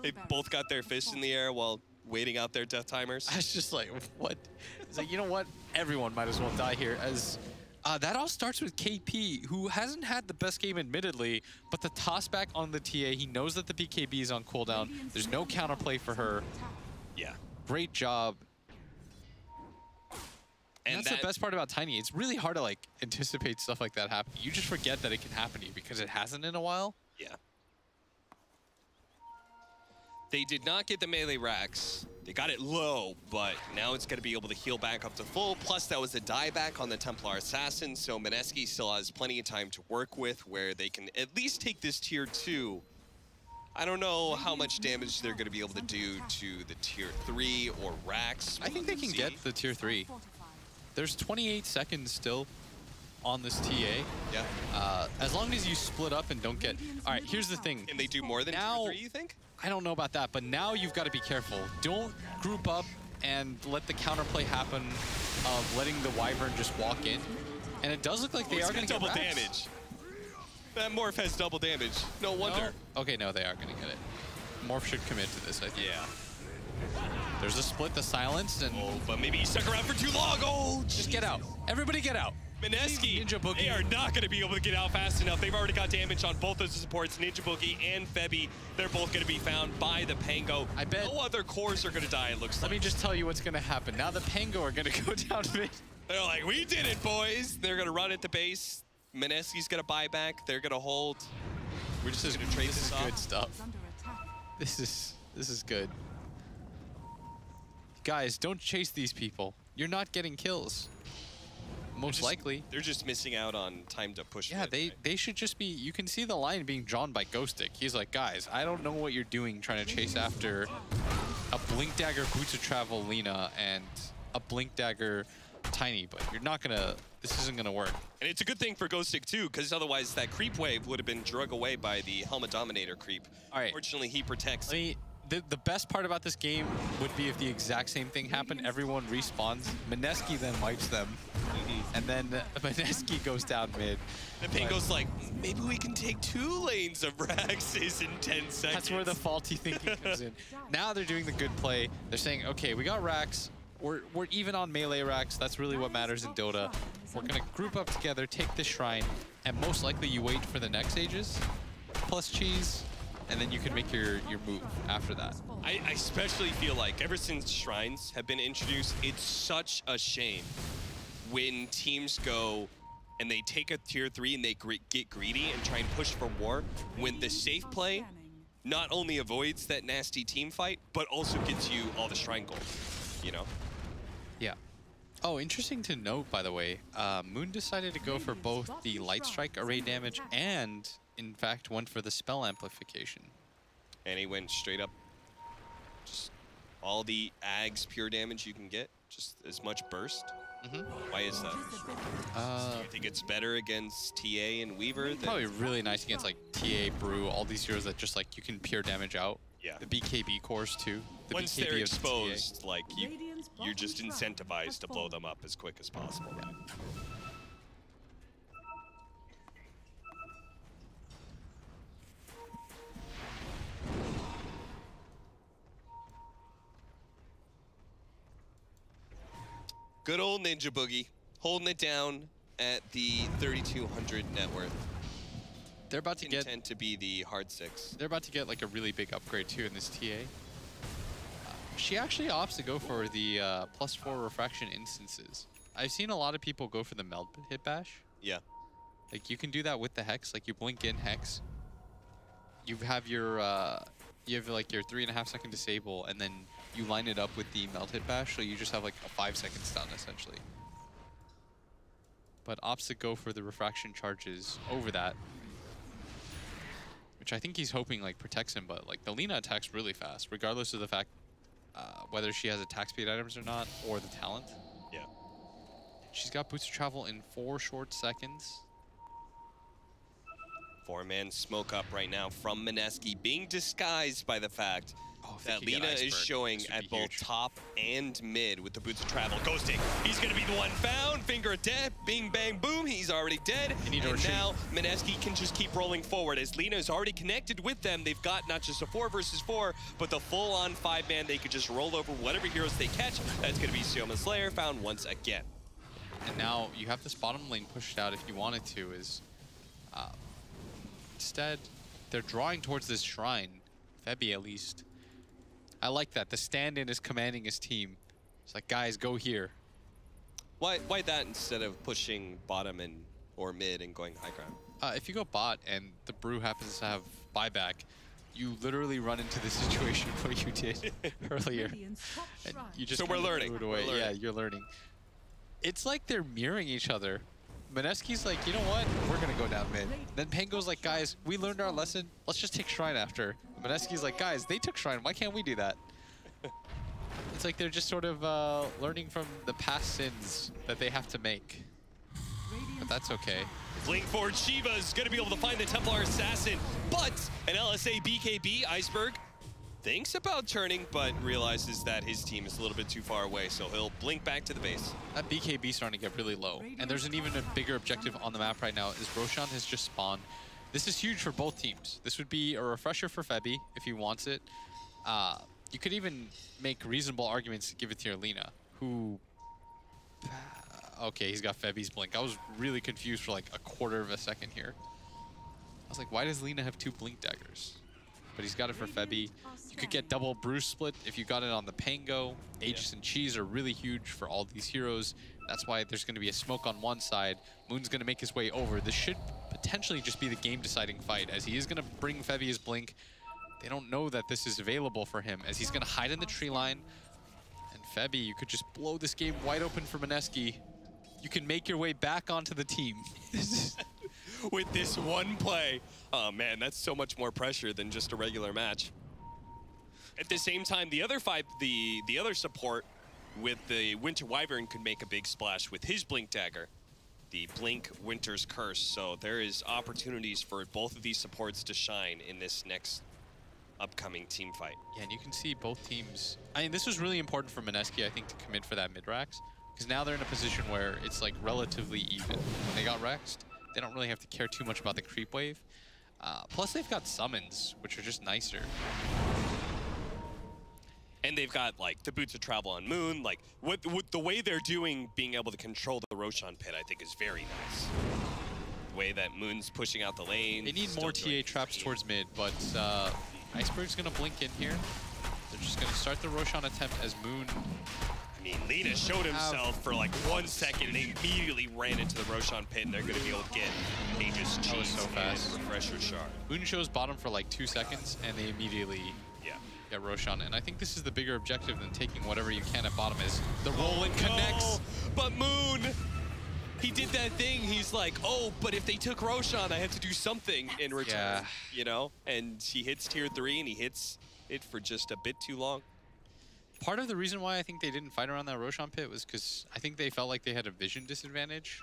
S1: They both got their fists in the air while waiting out their death timers.
S2: I was just like, what? It's like, you know what? Everyone might as well die here as... that all starts with KP, who hasn't had the best game, admittedly, but the toss back on the TA, he knows that the BKB is on cooldown. There's no counterplay for her.
S1: Yeah.
S2: Great job. And that's the best part about Tiny. It's really hard to like anticipate stuff like that happening. You just forget that it can happen to you because it hasn't in a while.
S1: Yeah. They did not get the melee racks. They got it low, but now it's going to be able to heal back up to full. Plus, that was a dieback on the Templar Assassin, so Mineski still has plenty of time to work with where they can at least take this tier 2. I don't know how much damage they're going to be able to do to the tier 3 or Rax.
S2: I think they can get the tier 3. There's 28 seconds still on this TA.
S1: Yeah.
S2: As long as you split up and don't get... All right, here's the thing.
S1: Can they do more than
S2: now,
S1: tier 3, you think?
S2: I don't know about that, but now you've got to be careful. Don't group up and let the counterplay happen of letting the Wyvern just walk in. And it does look like they are going to get
S1: double damage. That Morph has double damage. No wonder.
S2: No? Okay, no, they are going to get it. Morph should commit to this, I think.
S1: Yeah.
S2: There's a split, the silence, and...
S1: Oh, but maybe he stuck around for too long. Oh,
S2: just get out. Everybody get out.
S1: Mineski,
S2: Ninja Boogie.
S1: They are not going to be able to get out fast enough. They've already got damage on both those supports. Ninja Boogie and Febby, they're both going to be found by the Pango.
S2: I bet
S1: no other cores are going to die, it looks like.
S2: Let me just tell you what's going to happen. Now the Pango are going to go down mid.
S1: They're like, we did it, boys. They're going to run at the base. Mineski's going to buy back. They're going to hold. We're just going to trade this off.
S2: Good stuff. This is good. Guys, don't chase these people. You're not getting kills. Most likely.
S1: They're just missing out on time to push.
S2: Yeah,
S1: mid,
S2: they should just be... You can see the line being drawn by Ghostic. He's like, guys, I don't know what you're doing trying to chase after a Blink Dagger Boots of Travel Lina and a Blink Dagger Tiny, but you're not going to... This isn't going to work.
S1: And it's a good thing for Ghostic, too, because otherwise that creep wave would have been drug away by the Helmet Dominator creep.
S2: All right.
S1: Fortunately, he protects.
S2: The best part about this game would be if the exact same thing happened. Everyone respawns. Mineski then wipes them. And then Mineski goes down mid.
S1: The Pango's like, maybe we can take 2 lanes of Raxes in 10 seconds.
S2: That's where the faulty thinking comes in. Now they're doing the good play. They're saying, okay, we got Rax. We're even on melee Rax. That's really what matters in Dota. We're going to group up together, take this shrine, and most likely you wait for the next Aegis, plus cheese, and then you can make your move after that.
S1: I especially feel like ever since shrines have been introduced, it's such a shame when teams go and they take a tier 3 and they get greedy and try and push for more, when the safe play not only avoids that nasty team fight, but also gets you all the shrine gold, you know?
S2: Yeah. Oh, interesting to note, by the way, Moon decided to go for both the Light Strike array damage and, in fact, went for the spell amplification.
S1: And he went straight up, just all the Ags pure damage you can get, just as much burst. Why is that? Do you think it's better against TA and Weaver?
S2: Probably really nice against like TA, Brew, all these heroes that just like you can pure damage out.
S1: Yeah.
S2: The BKB cores too. The
S1: Once
S2: BKB
S1: they're
S2: of
S1: exposed, like you're just incentivized to blow them up as quick as possible.
S2: Yeah.
S1: Good old Ninja Boogie, holding it down at the 3,200 net worth.
S2: They're about to
S1: Intent to be the hard 6.
S2: They're about to get like a really big upgrade too in this TA. She actually opts to go for the +4 refraction instances. I've seen a lot of people go for the meld hit bash.
S1: Yeah.
S2: Like you can do that with the hex. Like you blink in hex. You have your like your 3.5 second disable, and then you line it up with the melt hit bash, so you just have like a 5-second stun essentially. But opts to go for the refraction charges over that, which I think he's hoping like protects him. But like the Lina attacks really fast, regardless of the fact whether she has attack speed items or not, or the talent.
S1: Yeah.
S2: She's got boots of travel in 4 short seconds.
S1: 4-man smoke up right now from Mineski, being disguised by the fact that Lina is showing at both top and mid with the boots of travel. Ghosting, he's gonna be the one found. Finger of death, bing, bang, boom, he's already dead. And now Mineski can just keep rolling forward as Lina is already connected with them. They've got not just a 4 versus 4, but the full-on 5-man. They could just roll over whatever heroes they catch. That's gonna be Sioma Slayer found once again.
S2: And now you have this bottom lane pushed out if you wanted to, is instead they're drawing towards this shrine. Febby at least. I like that. The stand-in is commanding his team. It's like, guys, go here.
S1: Why that instead of pushing bottom and or mid and going high ground?
S2: If you go bot and the Brew happens to have buyback, you literally run into the situation where you did earlier. And you just
S1: So we're
S2: kinda
S1: learning.
S2: threw it away.
S1: We're learning.
S2: Yeah, you're learning. It's like they're mirroring each other. Mineski's like, you know what? We're going to go down mid. Then Pango's like, guys, we learned our lesson. Let's just take Shrine after. Mineski's like, guys, they took Shrine. Why can't we do that? It's like they're just sort of learning from the past sins that they have to make. But that's okay.
S1: Blink forward, Shiva's gonna be able to find the Templar Assassin, but an LSA BKB, Iceberg, thinks about turning, but realizes that his team is a little bit too far away, so he'll blink back to the base.
S2: That BKB starting to get really low. And there's an even a bigger objective on the map right now is Roshan has just spawned. This is huge for both teams. This would be a refresher for Febby if he wants it. You could even make reasonable arguments to give it to your Lina, who... Okay, he's got Febby's blink. I was really confused for like a quarter of a second here. I was like, why does Lina have 2 blink daggers? But he's got it for Febby. You could get double bruise split if you got it on the Pango. Aegis and Cheese are really huge for all these heroes. That's why there's going to be a smoke on one side. Moon's going to make his way over. This should potentially just be the game-deciding fight, as he is going to bring Febby his blink. They don't know that this is available for him, as he's going to hide in the tree line. And Febby, you could just blow this game wide open for Mineski. You can make your way back onto the team.
S1: With this one play. Oh man, that's so much more pressure than just a regular match. At the same time, the other the other support with the Winter Wyvern could make a big splash with his Blink Dagger. The Blink Winter's Curse. So there is opportunities for both of these supports to shine in this next upcoming team fight.
S2: Yeah, and you can see both teams. I mean, this was really important for Mineski, I think, to commit for that mid-rax. Because now they're in a position where it's like relatively even. When they got rexed, they don't really have to care too much about the creep wave. Plus they've got summons, which are just nicer.
S1: And they've got like the Boots of Travel on Moon. Like what the way they're doing, being able to control the Roshan pit, I think is very nice. The way that Moon's pushing out the lane.
S2: They need more TA traps towards mid, but Iceberg's gonna blink in here. They're just gonna start the Roshan attempt as Moon.
S1: I mean, Lina showed himself for like 1 second, and they immediately ran into the Roshan pit, and they're going to be able to get Aegis Cheese
S2: so fast.
S1: and Refresher Shard.
S2: Moon shows bottom for like 2 seconds, and they immediately get Roshan. And I think this is the bigger objective than taking whatever you can at bottom is the roll-in connects.
S1: But Moon, he did that thing. He's like, oh, but if they took Roshan, I have to do something in return, you know? And he hits tier 3, and he hits it for just a bit too long.
S2: Part of the reason why I think they didn't fight around that Roshan pit was because I think they felt like they had a vision disadvantage.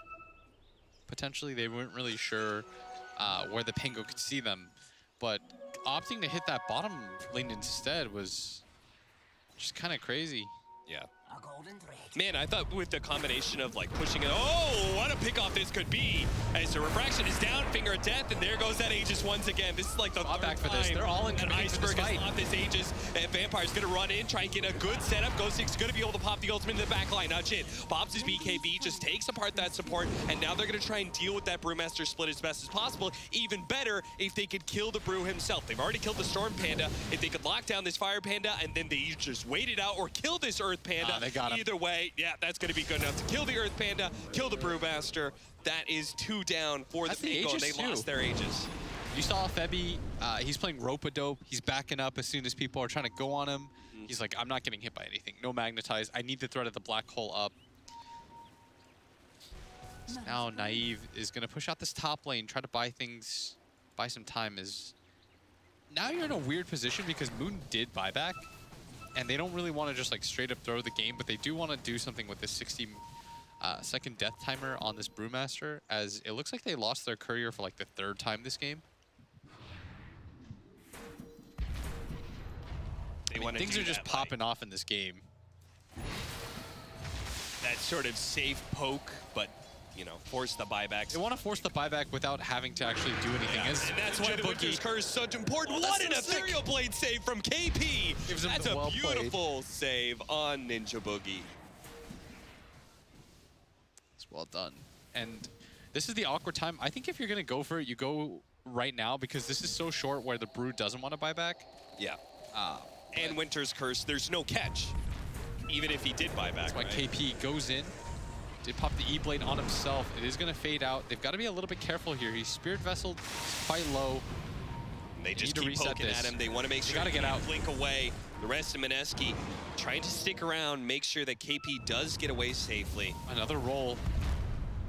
S2: Potentially, they weren't really sure where the Pango could see them. But opting to hit that bottom lane instead was just kind of crazy.
S1: Yeah.
S3: A golden thread.
S1: Man, I thought with the combination of like pushing it, oh, what a pickoff this could be. As the refraction is down, finger of death, and there goes that Aegis once again. This is like the third
S2: back for
S1: time
S2: this. They're all in
S1: that
S2: committing to this
S1: Iceberg
S2: fight.
S1: has this Aegis, and Vampire's gonna run in, try and get a good setup. Ghost Six gonna be able to pop the ultimate in the back line. Nudge in. Pops his BKB, just takes apart that support, and now they're gonna try and deal with that Brewmaster split as best as possible. Even better if they could kill the Brew himself. They've already killed the Storm Panda. If they could lock down this Fire Panda, and then they just wait it out or kill this Earth Panda.
S2: They got him.
S1: Either way, yeah, that's gonna be good enough to kill the Earth Panda, kill the Brewmaster. That is 2 down for the Pango, and they lost their Aegis.
S2: You saw Febby, he's playing rope-a-dope. He's backing up as soon as people are trying to go on him. He's like, I'm not getting hit by anything. No magnetize. I need the threat of the black hole up. So now Naive is going to push out this top lane, try to buy some time. Now you're in a weird position because Moon did buyback, and they don't really want to just like straight up throw the game, but they do want to do something with this 60-second death timer on this Brewmaster, as it looks like they lost their courier for like the 3rd time this game. Things are just popping off in this game.
S1: That sort of safe poke, but you know, force the buybacks.
S2: They want to force the buyback without having to actually do anything.
S1: And that's why the Winter's Curse is such important. What an Ethereal Blade save from KP! That's a beautiful save on Ninja Boogie.
S2: It's well done. And this is the awkward time. I think if you're going to go for it, you go right now, because this is so short where the Brew doesn't want to buy back.
S1: Yeah. And Winter's Curse, there's no catch, even if he did buy back.
S2: That's why KP goes in. Did pop the E-Blade on himself. It is going to fade out. They've got to be a little bit careful here. He's Spirit Vesseled, quite low.
S1: They just keep poking at him. They want to make sure
S2: they get out.
S1: Blink away. The rest of Mineski trying to stick around, make sure that KP does get away safely.
S2: Another roll.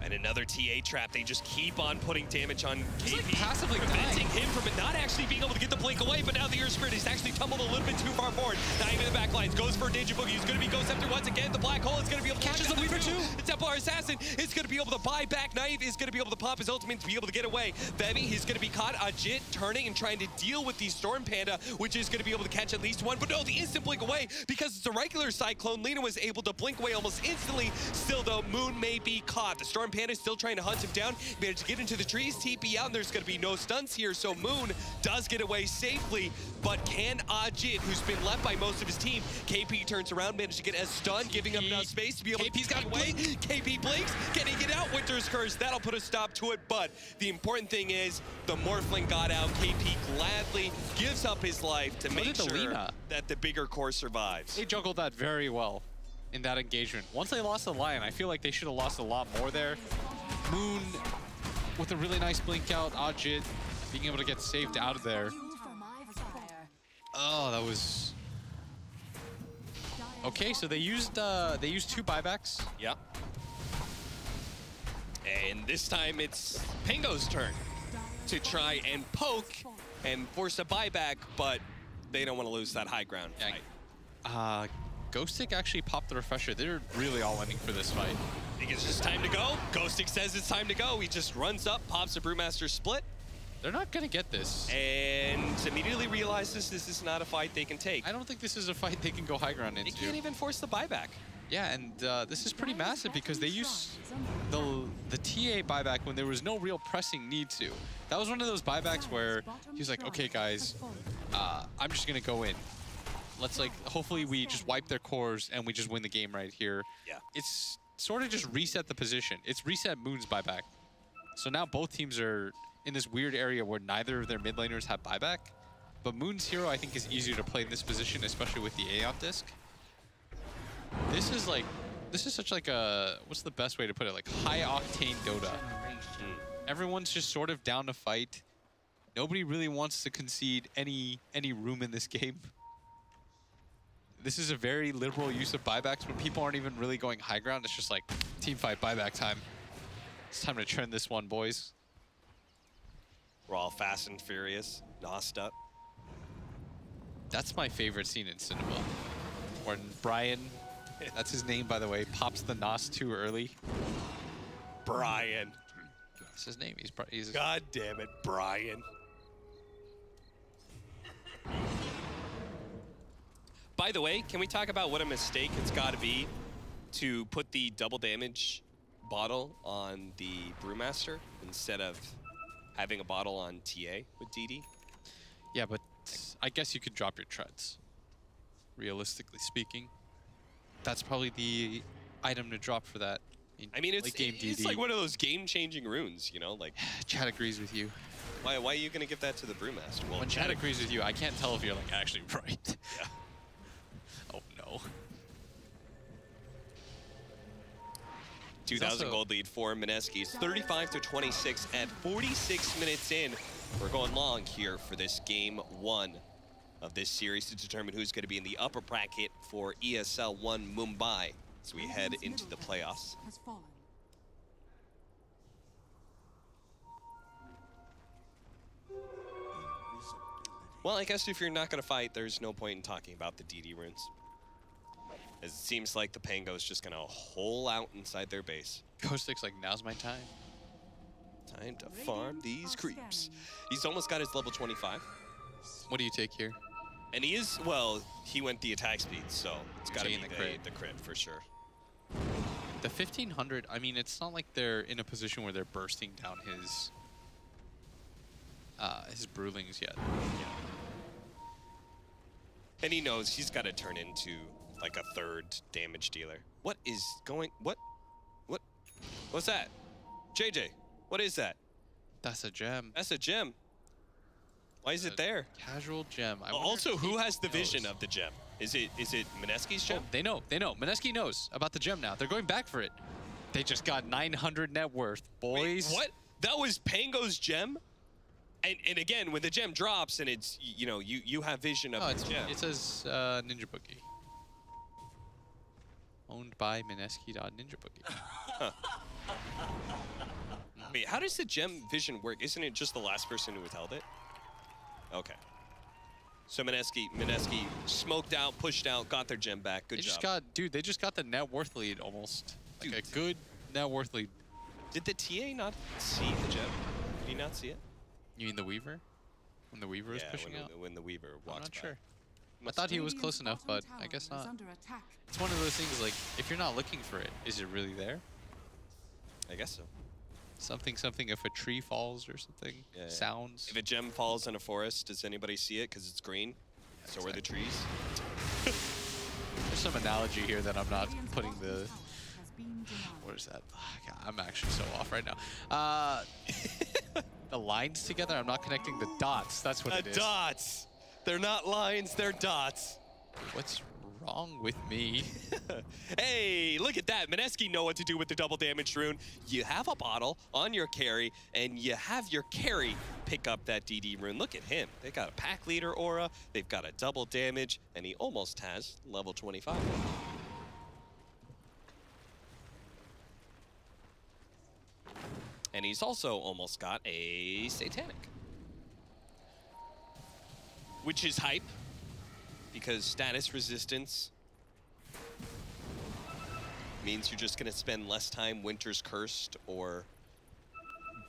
S1: And another TA trap. They just keep on putting damage on KP.
S2: Like passively
S1: preventing
S2: dying.
S1: him from not actually being able to get the blink away, but now the Earth Spirit is actually tumbled a little bit too far forward. Diving in the back lines, goes for a Ninja Boogie. He's going to be Ghost Scepter once again. The Black Hole is going to be able to
S2: catches the Weaver too.
S1: The Templar Assassin is going to be able to buy back. Knife is going to be able to pop his ultimate to be able to get away. Bevy, he's going to be caught. Ajit turning and trying to deal with the Storm Panda, which is going to be able to catch at least one. But no, the instant blink away because it's a regular Cyclone. Lena was able to blink away almost instantly. Still though, Moon may be caught. The Storm Panda is still trying to hunt him down. Managed to get into the trees, TP out, and there's going to be no stuns here, so Moon does get away safely. But can Ajit, who's been left by most of his team, KP turns around, managed to get a stun, giving him enough space to be able
S2: KP's
S1: to get away. KP blinks, can he get out? Winter's Curse, that'll put a stop to it, but the important thing is the Morphling got out. KP gladly gives up his life to make sure that the bigger core survives.
S2: They juggled that very well in that engagement. Once they lost the Lion, I feel like they should have lost a lot more there. Moon with a really nice blink out, Ajit being able to get saved out of there. Oh, that was... Okay, so they used 2 buybacks.
S1: Yeah. And this time it's Pango's turn to try and poke and force a buyback, but they don't want to lose that high ground fight.
S2: Ghostic actually popped the refresher. They're really all ending for this fight.
S1: I think it's just time to go. Ghostic says it's time to go. He just runs up, pops a Brewmaster split.
S2: They're not going to get this.
S1: And immediately realizes this is not a fight they can take.
S2: I don't think this is a fight they can go high ground into.
S1: They can't even force the buyback.
S2: Yeah, and this is pretty massive because they use the TA buyback when there was no real pressing need to. That was one of those buybacks where he was like, okay, guys, I'm just going to go in. Let's hopefully we just wipe their cores and we just win the game right here.
S1: Yeah.
S2: It's sort of just reset the position. It's reset Moon's buyback. So now both teams are in this weird area where neither of their mid laners have buyback. But Moon's hero, I think, is easier to play in this position, especially with the Aeon disc. This is such like a, what's the best way to put it? Like high octane Dota. Everyone's just sort of down to fight. Nobody really wants to concede any room in this game. This is a very liberal use of buybacks when people aren't even really going high ground. It's just like team fight buyback time. It's time to trend this one, boys.
S1: We're all fast and furious, nosed up.
S2: That's my favorite scene in cinema. When Brian, that's his name by the way, pops the nos too early.
S1: Brian.
S2: That's his name. He's
S1: God damn it, Brian. By the way, can we talk about what a mistake it's got to be to put the double damage bottle on the Brewmaster instead of having a bottle on TA with DD?
S2: Yeah, but I guess you could drop your treads. Realistically speaking, that's probably the item to drop for that.
S1: I mean, it's
S2: DD.
S1: like one of those game-changing runes, you know? Like,
S2: Chad agrees with you.
S1: Why are you gonna give that to the Brewmaster? Well,
S2: when Chad agrees with you, I can't tell if you're like actually right.
S1: Yeah.
S2: Oh no.
S1: 2,000 gold lead for Mineski. 35-26 at 46 minutes in. We're going long here for this game 1 of this series to determine who's going to be in the upper bracket for ESL One Mumbai as we head into the playoffs. Well, I guess if you're not going to fight, there's no point in talking about the DD runes. As it seems like the Pango is just going to hole out inside their base.
S2: Ghostic's like, now's my time.
S1: Time to farm these creeps. He's almost got his level 25.
S2: What do you take here?
S1: And he is, well, he went the attack speed, so it's got to be the crit for sure.
S2: The 1500, I mean, it's not like they're in a position where they're bursting down his Brewlings yet.
S1: Yeah. And he knows he's got to turn into like a third damage dealer. What is going, what's that? JJ, what is that?
S2: That's a gem.
S1: That's a gem. Why is it there?
S2: Casual gem.
S1: Also, who has the vision of the gem? Is it Mineski's gem?
S2: Oh, they know. Mineski knows about the gem now. They're going back for it. They just got 900 net worth, boys.
S1: Wait, what? That was Pango's gem? And again, when the gem drops and it's, you know, you have vision of the gem.
S2: It says Ninja Boogie. Owned by Mineski.Ninja Boogie.
S1: Huh. Wait, how does the gem vision work? Isn't it just the last person who withheld it? Okay. So Mineski smoked out, pushed out, got their gem back. Good job.
S2: They just got the net worth lead almost. Like
S1: Dude.
S2: a good net worth lead.
S1: Did the TA not see the gem? Did he not see it?
S2: You mean the Weaver? When the Weaver was pushing out?
S1: When the Weaver walked
S2: I'm not
S1: by.
S2: sure. I thought he was close enough, but I guess not. It's one of those things like, if you're not looking for it, is it really there?
S1: I guess so.
S2: Something if a tree falls or something.
S1: Yeah.
S2: Sounds.
S1: If a gem falls in a forest, does anybody see it? Because it's green. Yeah, so are the trees.
S2: There's some analogy here that I'm not putting the... What is that? God, I'm actually so off right now. The lines together, I'm not connecting the dots. That's what it is.
S1: The dots. They're not lines, they're dots.
S2: What's wrong with me?
S1: Hey, look at that. Mineski know what to do with the double damage rune. You have a bottle on your carry, and you have your carry pick up that DD rune. Look at him. They got a pack leader aura, they've got a double damage, and he almost has level 25. And he's also almost got a Satanic. Which is hype, because status resistance means you're just going to spend less time Winter's Cursed or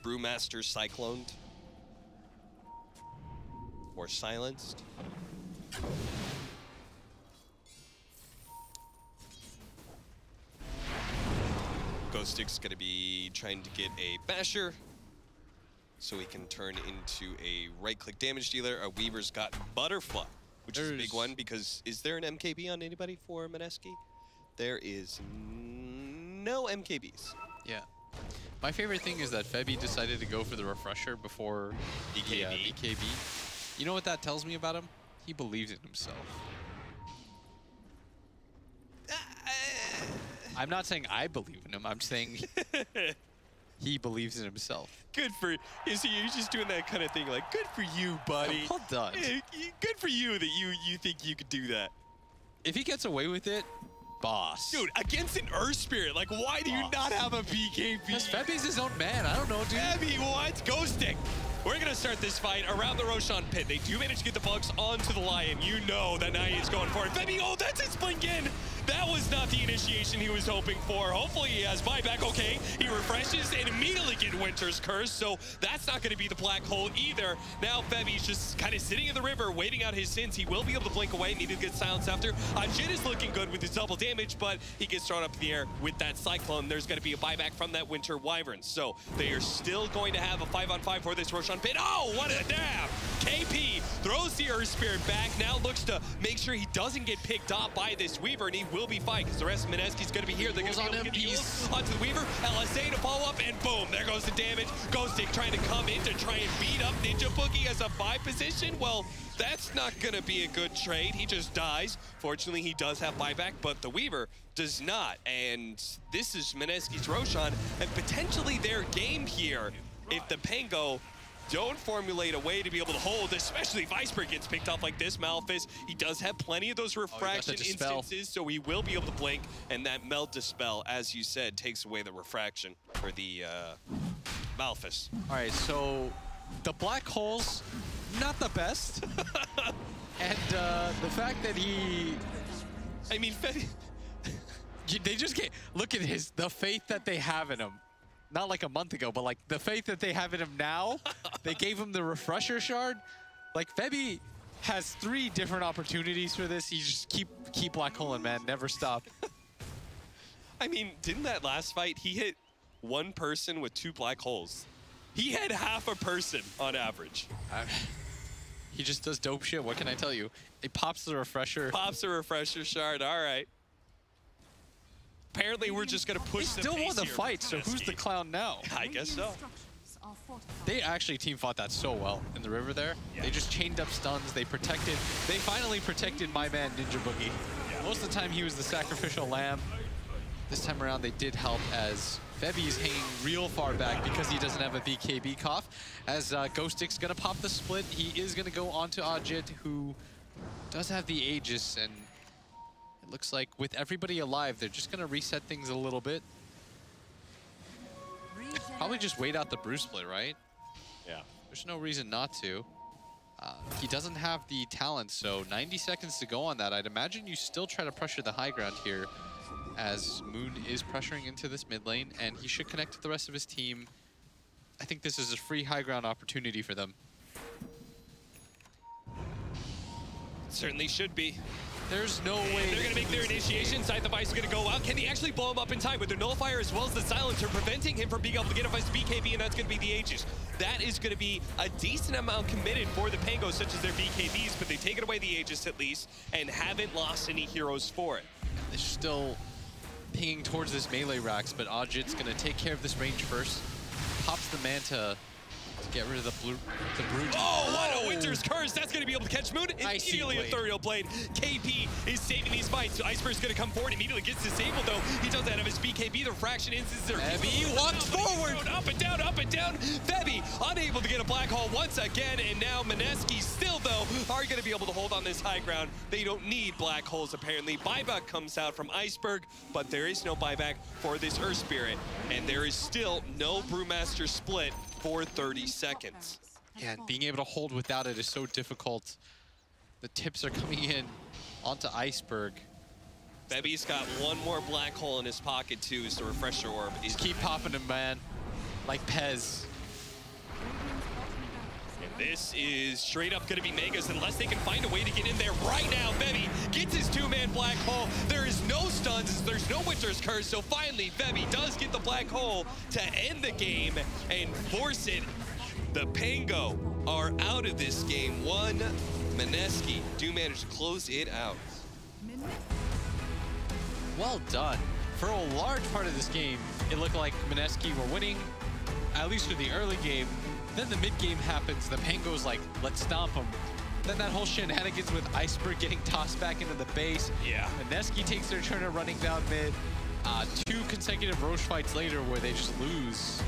S1: Brewmaster Cycloned or Silenced. Ghostic's going to be trying to get a Basher so he can turn into a right-click damage dealer. A Weaver's got Butterfly, which is a big one, because is there an MKB on anybody for Mineski? There is no MKBs.
S2: Yeah. My favorite thing is that Febby decided to go for the refresher before
S1: BKB.
S2: BKB. You know what that tells me about him? He believes in himself. I'm not saying I believe in him. I'm saying he believes in himself.
S1: Good for you. See, you're just doing that kind of thing, like, good for you, buddy.
S2: Well done.
S1: Good for you that you think you could do that.
S2: If he gets away with it, boss.
S1: Dude, against an Earth Spirit, like, why do you not have a BKB?
S2: Because Febby's his own man. I don't know, dude.
S1: Febby, what? Ghosting. We're going to start this fight around the Roshan pit. They do manage to get the bugs onto the Lion. You know that Naya is going for it. Febby, oh, that's his blink in. That was not the initiation he was hoping for. Hopefully he has buyback. Okay, he refreshes and immediately get Winter's Curse, so that's not going to be the black hole either. Now Febby's just kind of sitting in the river, waiting out his sins. He will be able to blink away, needed to get silence after. Jin is looking good with his double damage, but he gets thrown up in the air with that Cyclone. There's going to be a buyback from that Winter Wyvern, so they are still going to have a 5-on-5 for this Roshan pit. Oh, what a dab! KP throws the Earth Spirit back, now looks to make sure he doesn't get picked off by this Weaver, and he will be fine, because the rest of Mineski's going to be here. They're going to be able to get the heals onto the Weaver. LSA to follow up, and boom, there goes the damage. Ghostic trying to come in to try and beat up Ninja Boogie as a buy position. Well, that's not going to be a good trade. He just dies. Fortunately, he does have buyback, but the Weaver does not. And this is Mineski's Roshan, and potentially their game here if the Pango don't formulate a way to be able to hold, especially if Iceberg gets picked off like this. Malphus, he does have plenty of those refraction instances, so he will be able to blink, and that Melt Dispel, as you said, takes away the refraction for the Malphus.
S2: All right, so the black holes, not the best. And the fact that he...
S1: I mean,
S2: they just get... Look at the faith that they have in him. Not like a month ago, but like the faith that they have in him now. They gave him the refresher shard. Like Febby has 3 different opportunities for this. He just keep black holing, man. Never stop.
S1: I mean, didn't that last fight, he hit 1 person with 2 black holes? He had half a person on average.
S2: He just does dope shit. What can I tell you? He pops the refresher.
S1: Pops the refresher shard. All right. Apparently, we're just going to push the pace.
S2: They still won the fight, so who's the clown now?
S1: I guess so.
S2: They actually team fought that so well in the river there. Yeah. They just chained up stuns. They finally protected my man Ninja Boogie. Yeah. Most of the time he was the sacrificial lamb. This time around they did help as Febby's hanging real far back because he doesn't have a BKB cough. As Ghostic's gonna pop the split, he is gonna go onto Ajit, who does have the Aegis, and it looks like with everybody alive, they're just gonna reset things a little bit. Probably just wait out the brew split, right?
S1: Yeah.
S2: There's no reason not to. He doesn't have the talent, so 90 seconds to go on that. I'd imagine you still try to pressure the high ground here, as Moon is pressuring into this mid lane, and he should connect to the rest of his team. I think this is a free high ground opportunity for them.
S1: Certainly should be.
S2: There's no way
S1: they're going to make their initiation. Scythe of Ice is going to go out. Can he actually blow him up in time with their nullifier as well as the silencer, preventing him from being able to get a BKB, and that's going to be the Aegis. That is going to be a decent amount committed for the Pangos, such as their BKBs, but they've taken away the Aegis at least and haven't lost any heroes for it.
S2: They're still pinging towards this melee racks, but Ajit's going to take care of this range first. Pops the Manta to get rid of the Brute.
S1: Oh, what a Winter's Curse! That's going to be able to catch Moon. Immediately a Ethereal Blade. KP is saving these fights. Iceberg's going to come forward, immediately gets disabled though. He doesn't have his BKB. The fraction instances are...
S2: Febby walks forward!
S1: Up and down, up and down. Febby unable to get a black hole once again, and now Mineski still though are going to be able to hold on this high ground. They don't need black holes apparently. Buyback comes out from Iceberg, but there is no buyback for this Earth Spirit, and there is still no Brewmaster split for 30 seconds.
S2: Yeah, being able to hold without it is so difficult. The tips are coming in onto Iceberg.
S1: Febby's got one more black hole in his pocket too, as the refresher orb.
S2: Just keep popping him, man. Like Pez.
S1: And this is straight up going to be Megas unless they can find a way to get in there right now. Febby gets his two-man black hole. There is no stuns, there's no Winter's Curse, so finally Febby does get the black hole to end the game and force it. The Pango are out of this game. One, Mineski do manage to close it out.
S2: Well done. For a large part of this game, it looked like Mineski were winning, at least for the early game. Then the mid game happens, the Pango's like, let's stomp them. Then that whole shenanigans with Iceberg getting tossed back into the base.
S1: Yeah.
S2: Mineski takes their turn at running down mid. 2 consecutive Roche fights later where they just lose.